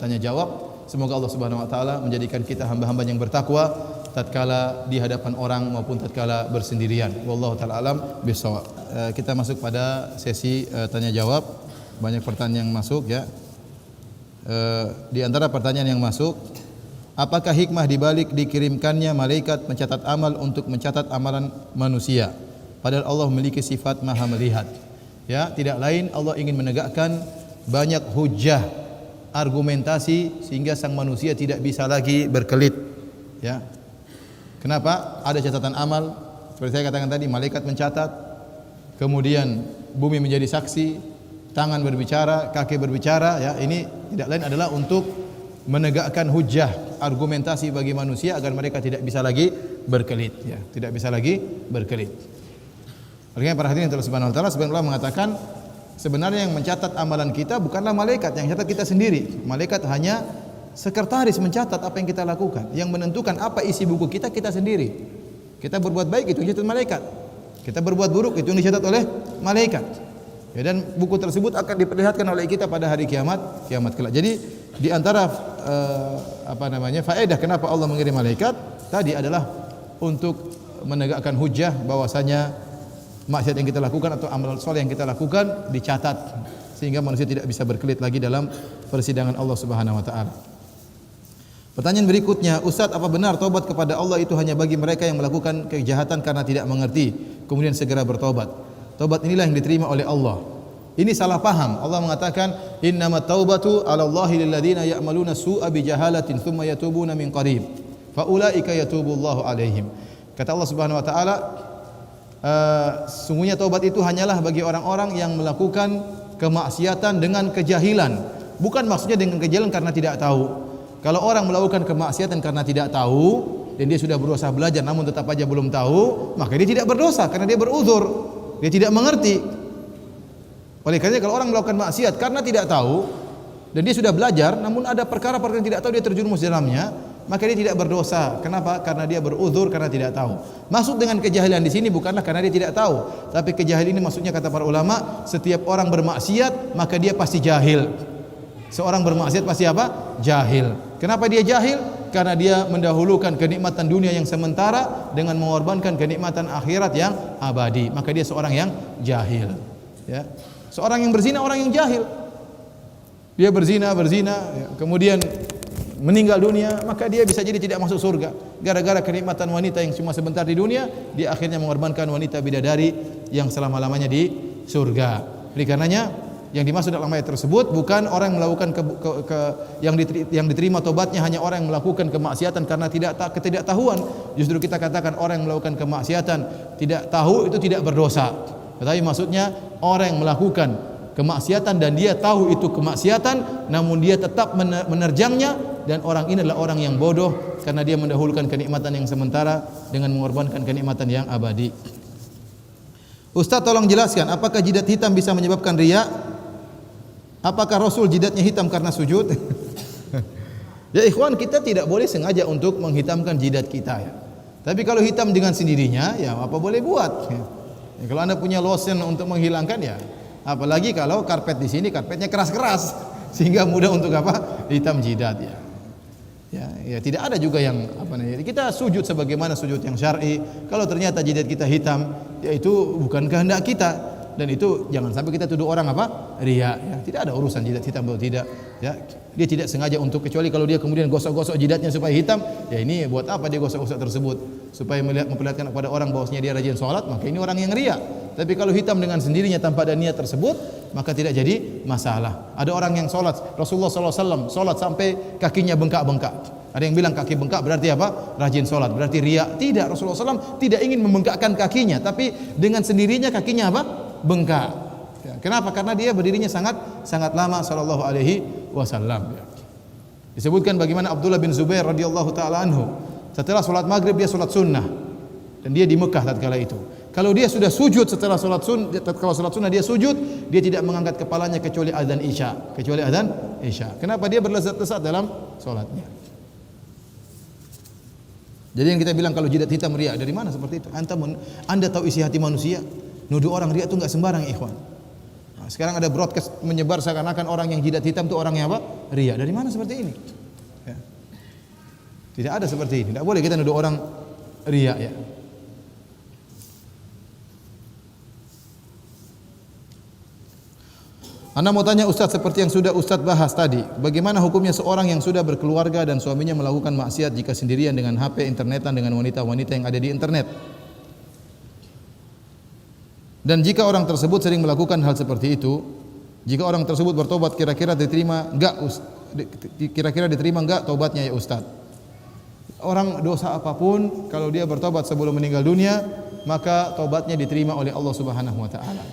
tanya jawab. Semoga Allah Subhanahu wa taala menjadikan kita hamba-hamba yang bertakwa tatkala di hadapan orang maupun tatkala bersendirian. Wallahu taala alam bisawab. Kita masuk pada sesi tanya jawab. Banyak pertanyaan yang masuk ya. Di antara pertanyaan yang masuk, apakah hikmah dibalik dikirimkannya malaikat pencatat amal untuk mencatat amalan manusia? Padahal Allah memiliki sifat Maha melihat. Ya, tidak lain Allah ingin menegakkan banyak hujjah, argumentasi sehingga sang manusia tidak bisa lagi berkelit. Ya. Kenapa? Ada catatan amal, seperti saya katakan tadi, malaikat mencatat, kemudian bumi menjadi saksi, tangan berbicara, kaki berbicara, ya. Ini tidak lain adalah untuk menegakkan hujjah, argumentasi bagi manusia agar mereka tidak bisa lagi berkelit, ya. Tidak bisa lagi berkelit. Oleh karena para hadirin Allah Subhanahu wa taala, sebenarnya Allah mengatakan sebenarnya yang mencatat amalan kita bukanlah malaikat, yang mencatat kita sendiri. Malaikat hanya sekretaris mencatat apa yang kita lakukan. Yang menentukan apa isi buku kita, kita sendiri. Kita berbuat baik itu dicatat malaikat. Kita berbuat buruk itu yang dicatat oleh malaikat. Ya, dan buku tersebut akan diperlihatkan oleh kita pada hari kiamat kelak. Jadi di antara faedah kenapa Allah mengirim malaikat tadi adalah untuk menegakkan hujjah bahwasanya maksiat yang kita lakukan atau amal soleh yang kita lakukan dicatat sehingga manusia tidak bisa berkelit lagi dalam persidangan Allah Subhanahu wa taala. Pertanyaan berikutnya, Ustaz, apa benar tobat kepada Allah itu hanya bagi mereka yang melakukan kejahatan karena tidak mengerti kemudian segera bertobat? Tobat inilah yang diterima oleh Allah. Ini salah paham. Allah mengatakan innamat taubatu 'ala Allahi lil ladzina ya'maluna su'a bi jahalatin tsumma yatubuna min qarib. fa ulaika yatubullahu alaihim. Kata Allah Subhanahu wa taala, sungguhnya taubat itu hanyalah bagi orang-orang yang melakukan kemaksiatan dengan kejahilan. Bukan maksudnya dengan kejahilan karena tidak tahu. Kalau orang melakukan kemaksiatan karena tidak tahu dan dia sudah berusaha belajar namun tetap aja belum tahu, maka dia tidak berdosa karena dia beruzur. Dia tidak mengerti. Oleh karena kalau orang melakukan maksiat karena tidak tahu dan dia sudah belajar namun ada perkara-perkara yang tidak tahu dia terjerumus dalamnya, maka dia tidak berdosa. Kenapa? Karena dia beruzur karena tidak tahu. Maksud dengan kejahilan di sini bukanlah karena dia tidak tahu, tapi kejahilan ini maksudnya kata para ulama, setiap orang bermaksiat maka dia pasti jahil. Seorang bermaksiat pasti apa? Jahil. Kenapa dia jahil? Karena dia mendahulukan kenikmatan dunia yang sementara dengan mengorbankan kenikmatan akhirat yang abadi. Maka dia seorang yang jahil. Ya. Seorang yang berzina orang yang jahil. Dia berzina, ya. Kemudian meninggal dunia, maka dia bisa jadi tidak masuk surga. Gara-gara kenikmatan wanita yang cuma sebentar di dunia, dia akhirnya mengorbankan wanita bidadari yang selama-lamanya di surga. Oleh karenanya yang dimaksud dalam ayat tersebut bukan orang yang melakukan yang diterima tobatnya hanya orang yang melakukan kemaksiatan karena ketidaktahuan. Justru kita katakan orang yang melakukan kemaksiatan tidak tahu itu tidak berdosa. Tetapi maksudnya orang yang melakukan kemaksiatan dan dia tahu itu kemaksiatan namun dia tetap menerjangnya, dan orang ini adalah orang yang bodoh karena dia mendahulukan kenikmatan yang sementara dengan mengorbankan kenikmatan yang abadi. Ustaz tolong jelaskan, apakah jidat hitam bisa menyebabkan riya? Apakah Rasul jidatnya hitam karena sujud? Ya ikhwan, kita tidak boleh sengaja untuk menghitamkan jidat kita ya. Tapi kalau hitam dengan sendirinya ya apa boleh buat. Ya, kalau Anda punya lotion untuk menghilangkan ya, apalagi kalau karpet di sini karpetnya keras-keras sehingga mudah untuk apa? Hitam jidat ya. Ya, tidak ada juga yang apa namanya. Kita sujud sebagaimana sujud yang syar'i. Kalau ternyata jidat kita hitam, ya itu bukan kehendak kita. Dan itu jangan sampai kita tuduh orang apa? Riya. Ya, tidak ada urusan jidat hitam atau tidak. Ya, dia tidak sengaja untuk, kecuali kalau dia kemudian gosok-gosok jidatnya supaya hitam. Ya ini buat apa dia gosok-gosok tersebut? Supaya memperlihatkan kepada orang bahwasanya dia rajin sholat, maka ini orang yang riya. Tapi kalau hitam dengan sendirinya tanpa ada niat tersebut, maka tidak jadi masalah. Ada orang yang sholat, Rasulullah SAW sholat sampai kakinya bengkak-bengkak. Ada yang bilang kaki bengkak berarti apa? Rajin sholat, berarti riya. Tidak, Rasulullah SAW tidak ingin membengkakkan kakinya, tapi dengan sendirinya kakinya apa? Bengkak. Ya, kenapa? Karena dia berdirinya sangat lama sallallahu alaihi wasallam. Ya. Disebutkan bagaimana Abdullah bin Zubair radhiyallahu taala anhu setelah sholat maghrib dia sholat sunnah dan dia di Mekah tatkala itu. Kalau dia sudah sujud setelah sholat sunnah dia sujud, dia tidak mengangkat kepalanya kecuali adzan isya. Kenapa? Dia berlezat-lezat dalam sholatnya. Jadi yang kita bilang kalau jidat hitam riya, dari mana seperti itu? Anda tahu isi hati manusia? Nuduh orang riya itu enggak sembarang, ikhwan. Nah, sekarang ada broadcast menyebar seakan-akan orang yang jidat hitam itu orangnya apa? Riya. Dari mana seperti ini? Ya. Tidak ada seperti ini. Tidak boleh kita nuduh orang riya ya. Anda mau tanya Ustaz seperti yang sudah Ustaz bahas tadi, bagaimana hukumnya seorang yang sudah berkeluarga dan suaminya melakukan maksiat jika sendirian dengan HP, internetan dengan wanita-wanita yang ada di internet? Dan jika orang tersebut sering melakukan hal seperti itu, jika orang tersebut bertobat kira-kira diterima enggak tobatnya ya Ustaz? Orang dosa apapun kalau dia bertobat sebelum meninggal dunia, maka tobatnya diterima oleh Allah Subhanahu wa taala.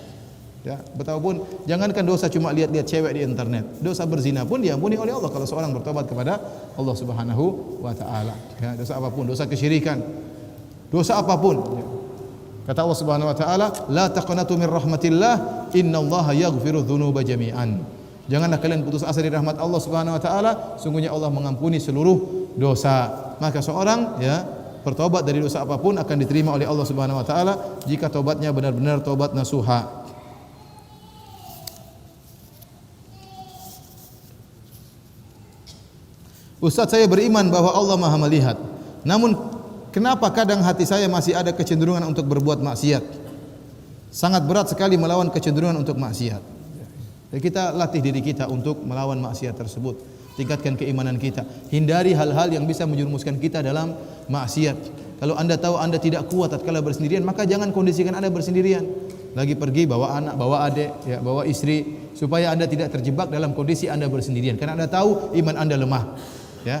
Ya, betapapun jangankan dosa cuma lihat-lihat cewek di internet, dosa berzina pun diampuni oleh Allah kalau seorang bertobat kepada Allah Subhanahu wa taala. Ya, dosa apapun, dosa kesyirikan, dosa apapun. Ya. Kata Allah Subhanahu wa taala, "La taqnatu min rahmatillah, innallaha yaghfiru dzunuba jami'an." Janganlah kalian putus asa dari rahmat Allah Subhanahu wa taala, sungguhnya Allah mengampuni seluruh dosa. Maka seorang ya bertobat dari dosa apapun akan diterima oleh Allah Subhanahu wa taala jika tobatnya benar-benar tobat nasuha. Ustaz, saya beriman bahwa Allah Maha melihat. Namun kenapa kadang hati saya masih ada kecenderungan untuk berbuat maksiat? Sangat berat sekali melawan kecenderungan untuk maksiat. Jadi kita latih diri kita untuk melawan maksiat tersebut. Tingkatkan keimanan kita. Hindari hal-hal yang bisa menjerumuskan kita dalam maksiat. Kalau Anda tahu Anda tidak kuat tatkala bersendirian, maka jangan kondisikan Anda bersendirian. Lagi pergi bawa anak, bawa adik, ya, bawa istri, supaya Anda tidak terjebak dalam kondisi Anda bersendirian. Karena Anda tahu iman Anda lemah. Ya,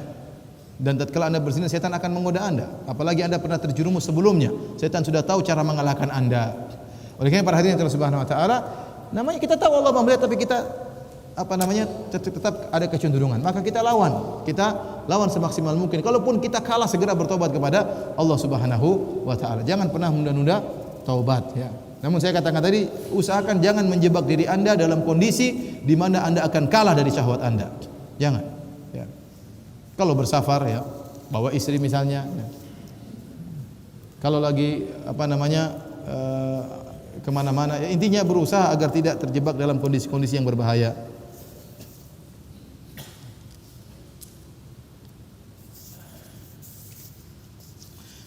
Dan tatkala Anda berzina, setan akan menggoda Anda. Apalagi Anda pernah terjerumus sebelumnya, setan sudah tahu cara mengalahkan Anda. Oleh karena para hadirin Allah Subhanahu wa taala, namanya kita tahu Allah melihat, tapi kita tetap ada kecenderungan. Maka kita lawan semaksimal mungkin. Kalaupun kita kalah, segera bertobat kepada Allah Subhanahu wa taala. Jangan pernah menunda-nunda taubat ya. Namun saya katakan tadi, usahakan jangan menjebak diri Anda dalam kondisi di mana Anda akan kalah dari syahwat Anda. Jangan ya. Kalau bersafar ya, bawa istri misalnya ya. Kalau lagi kemana-mana ya, intinya berusaha agar tidak terjebak dalam kondisi-kondisi yang berbahaya.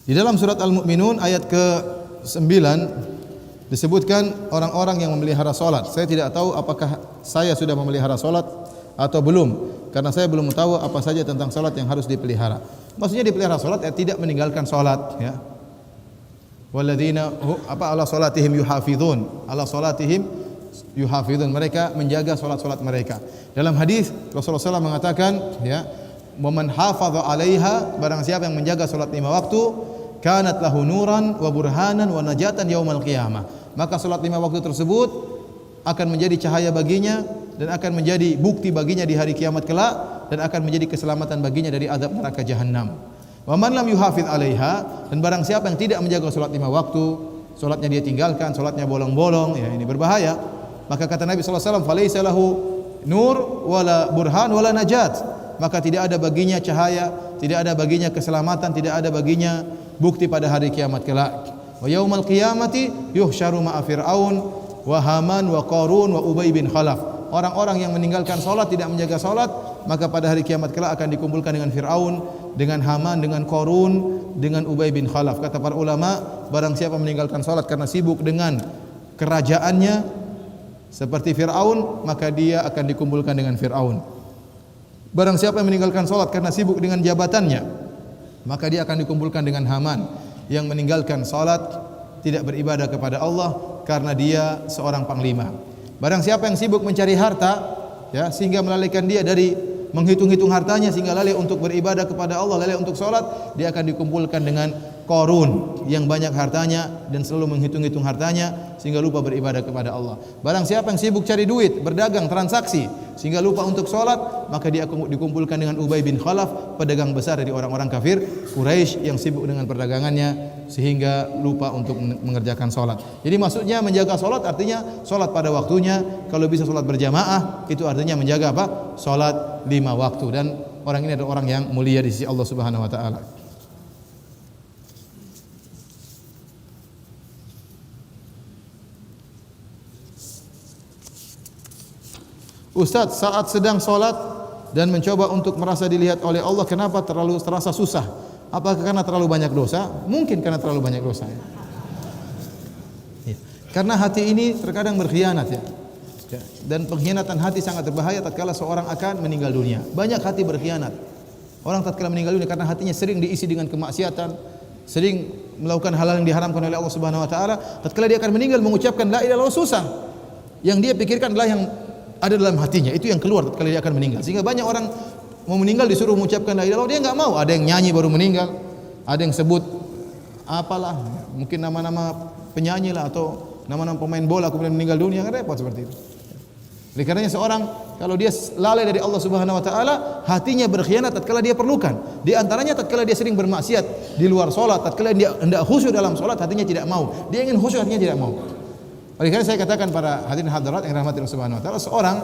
Di dalam surat Al-Mu'minun ayat ke-9 disebutkan orang-orang yang memelihara salat. Saya tidak tahu apakah saya sudah memelihara salat atau belum, karena saya belum tahu apa saja tentang salat yang harus dipelihara. Maksudnya dipelihara salat ya tidak meninggalkan salat ya. Walladzina ala salatihim yuhafizun. Ala salatihim yuhafizun. Mereka menjaga salat-salat mereka. Dalam hadis Rasulullah SAW mengatakan ya, "Man hafaza 'alaiha", barang siapa yang menjaga salat 5 waktu, kanat lahu nuran wa burhanan wa najatan yaumal qiyamah. Maka salat 5 waktu tersebut akan menjadi cahaya baginya dan akan menjadi bukti baginya di hari kiamat kelak, dan akan menjadi keselamatan baginya dari azab neraka jahanam. Wa man lam yuhafiz 'alaiha, dan barang siapa yang tidak menjaga salat 5 waktu, salatnya dia tinggalkan, salatnya bolong-bolong, ya ini berbahaya. Maka kata Nabi sallallahu alaihi wasallam, "Falaisa lahu nur wala burhan wala najat." Maka tidak ada baginya cahaya, tidak ada baginya keselamatan, tidak ada baginya bukti pada hari kiamat kelak. Wa yaumal qiyamati yuhsyaru ma'a fir'aun wa haman wa qarun wa ubay bin khalaf. Orang-orang yang meninggalkan salat, tidak menjaga salat, maka pada hari kiamat kelak akan dikumpulkan dengan Fir'aun, dengan Haman, dengan Qarun, dengan Ubay bin Khalaf. Kata para ulama, barang siapa meninggalkan salat karena sibuk dengan kerajaannya seperti Fir'aun, maka dia akan dikumpulkan dengan Fir'aun. Barang siapa yang meninggalkan salat karena sibuk dengan jabatannya, maka dia akan dikumpulkan dengan Haman yang meninggalkan salat, tidak beribadah kepada Allah karena dia seorang panglima. Barang siapa yang sibuk mencari harta ya, sehingga melalaikan dia dari menghitung-hitung hartanya, sehingga lalai untuk beribadah kepada Allah, lalai untuk salat, dia akan dikumpulkan dengan Qarun yang banyak hartanya dan selalu menghitung-hitung hartanya sehingga lupa beribadah kepada Allah. Barang siapa yang sibuk cari duit, berdagang, transaksi sehingga lupa untuk salat, maka dia akan dikumpulkan dengan Ubay bin Khalaf, pedagang besar dari orang-orang kafir Quraisy yang sibuk dengan perdagangannya sehingga lupa untuk mengerjakan salat. Jadi maksudnya menjaga salat artinya salat pada waktunya, kalau bisa salat berjamaah, itu artinya menjaga apa? Salat 5 waktu, dan orang ini adalah orang yang mulia di sisi Allah Subhanahu wa taala. Ustaz, saat sedang salat dan mencoba untuk merasa dilihat oleh Allah, kenapa terasa susah? Apakah karena terlalu banyak dosa? Mungkin karena terlalu banyak dosa ya. Karena hati ini terkadang berkhianat ya. Dan pengkhianatan hati sangat berbahaya tatkala seorang akan meninggal dunia. Banyak hati berkhianat. Orang tatkala meninggal dunia karena hatinya sering diisi dengan kemaksiatan, sering melakukan hal-hal yang diharamkan oleh Allah Subhanahu wa taala, tatkala dia akan meninggal mengucapkan la ilaha illallah susah. Yang dia pikirkan adalah yang ada dalam hatinya, itu yang keluar tatkala dia akan meninggal. Sehingga banyak orang mau meninggal disuruh mengucapkan la ilaha illallah, dia enggak mau. Ada yang nyanyi baru meninggal, ada yang sebut apalah, mungkin nama-nama penyanyi lah atau nama-nama pemain bola kemudian meninggal dunia, kan repot seperti itu. Oleh karenanya seorang kalau dia lalai dari Allah Subhanahu wa taala, hatinya berkhianat tatkala dia perlukan. Di antaranya tatkala dia sering bermaksiat di luar salat, tatkala dia hendak khusyuk dalam salat, hatinya tidak mau. Dia ingin khusyuk, hatinya tidak mau. Oleh karena saya katakan para hadirin hadirat yang dirahmati Allah Subhanahu wa taala, seorang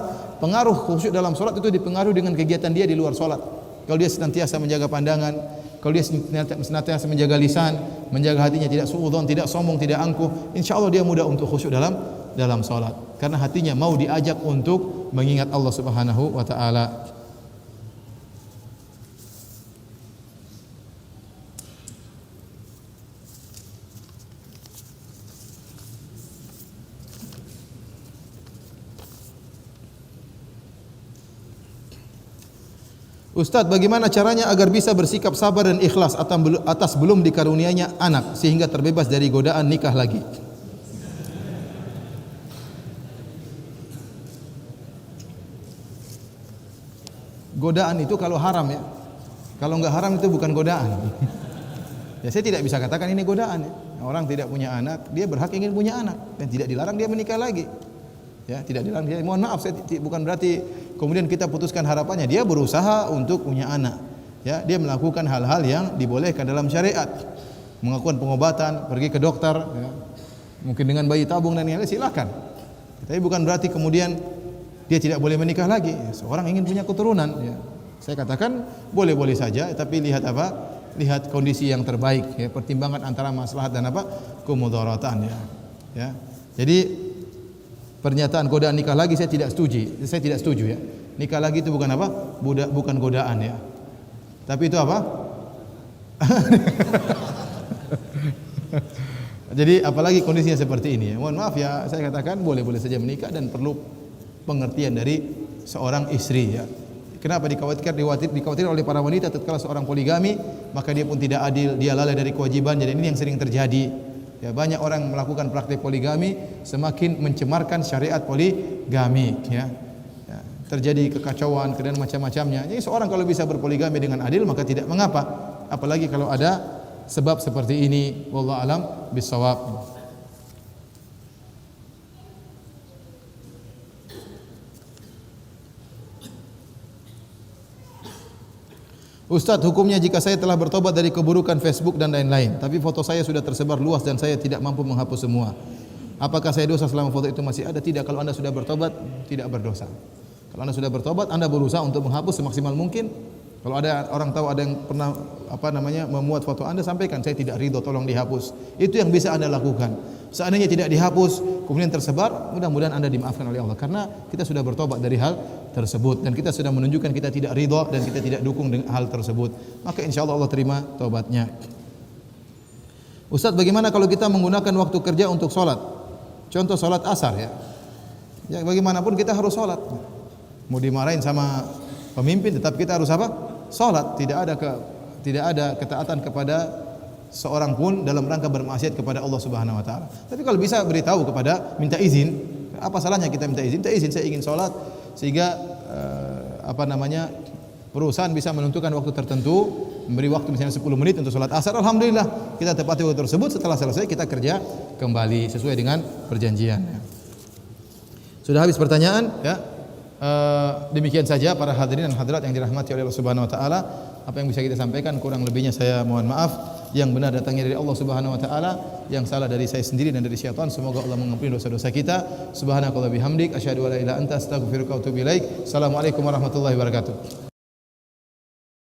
pengaruh khusyuk dalam salat itu dipengaruhi dengan kegiatan dia di luar salat. Kalau dia senantiasa menjaga pandangan, kalau dia senantiasa menjaga lisan, menjaga hatinya tidak suudzon, tidak sombong, tidak angkuh, insyaallah dia mudah untuk khusyuk dalam salat. Karena hatinya mau diajak untuk mengingat Allah Subhanahu wa taala. Ustaz, bagaimana caranya agar bisa bersikap sabar dan ikhlas atas belum dikaruniainya anak sehingga terbebas dari godaan nikah lagi? Godaan itu kalau haram ya. Kalau enggak haram itu bukan godaan. Ya saya tidak bisa katakan ini godaan. Ya. Orang tidak punya anak, dia berhak ingin punya anak dan tidak dilarang dia menikah lagi. Ya, tidak dilarang dia. Mohon maaf, saya bukan berarti kemudian kita putuskan harapannya. Dia berusaha untuk punya anak. Ya, dia melakukan hal-hal yang dibolehkan dalam syariat. Melakukan pengobatan, pergi ke dokter, ya. Mungkin dengan bayi tabung dan yang lain silakan. Tapi bukan berarti kemudian dia tidak boleh menikah lagi. Ya, seorang ingin punya keturunan, ya. Saya katakan boleh-boleh saja, tapi lihat apa? Lihat kondisi yang terbaik, ya, pertimbangan antara maslahat dan apa? Kemudaratan, ya. Ya. Jadi pernyataan godaan nikah lagi saya tidak setuju ya. Nikah lagi itu bukan apa? Bukan godaan ya. Tapi itu apa? Jadi apalagi kondisinya seperti ini ya. Mohon maaf ya, saya katakan boleh-boleh saja menikah dan perlu pengertian dari seorang istri ya. Kenapa dikhawatirkan oleh para wanita tatkala seorang poligami, maka dia pun tidak adil, dia lalai dari kewajiban. Jadi ini yang sering terjadi. Ya, banyak orang melakukan praktik poligami semakin mencemarkan syariat poligami ya. Ya, terjadi kekacauan dan macam-macamnya. Jadi seorang kalau bisa berpoligami dengan adil maka tidak mengapa. Apalagi kalau ada sebab seperti ini. Wallahu alam bisawab. Ustaz, hukumnya jika saya telah bertobat dari keburukan Facebook dan lain-lain, tapi foto saya sudah tersebar luas dan saya tidak mampu menghapus semua. Apakah saya dosa selama foto itu masih ada? Tidak, kalau Anda sudah bertobat, tidak berdosa. Kalau Anda sudah bertobat, Anda berusaha untuk menghapus semaksimal mungkin. Kalau ada orang tahu ada yang pernah memuat foto Anda, sampaikan, saya tidak ridho, tolong dihapus. Itu yang bisa Anda lakukan. Seandainya tidak dihapus, kemudian tersebar, mudah-mudahan Anda dimaafkan oleh Allah, karena kita sudah bertobat dari hal tersebut dan kita sudah menunjukkan kita tidak ridha dan kita tidak dukung dengan hal tersebut, maka insyaallah Allah terima taubatnya. Ustaz, bagaimana kalau kita menggunakan waktu kerja untuk sholat? Contoh sholat asar ya. Ya bagaimanapun kita harus sholat. Mau dimarahin sama pemimpin tetap kita harus apa? Sholat. Tidak ada ketaatan kepada seorang pun dalam rangka bermaksiat kepada Allah Subhanahu wa taala. Tapi kalau bisa beritahu minta izin, apa salahnya kita minta izin? Minta izin, saya ingin sholat, sehingga perusahaan bisa menentukan waktu tertentu, memberi waktu misalnya 10 menit untuk sholat asar. Alhamdulillah kita tepati waktu tersebut, setelah selesai kita kerja kembali sesuai dengan perjanjian. Sudah habis pertanyaan ya. Demikian saja para hadirin dan hadirat yang dirahmati oleh Allah Subhanahu wa taala. Apa yang bisa kita sampaikan kurang lebihnya saya mohon maaf. Yang benar datangnya dari Allah Subhanahu wa taala, yang salah dari saya sendiri dan dari syaitan. Semoga Allah mengampuni dosa-dosa kita. Subhanakallah bihamdik asyhadu an la ilaha illa anta astaghfiruka wa atubu ilaik. Assalamualaikum warahmatullahi wabarakatuh.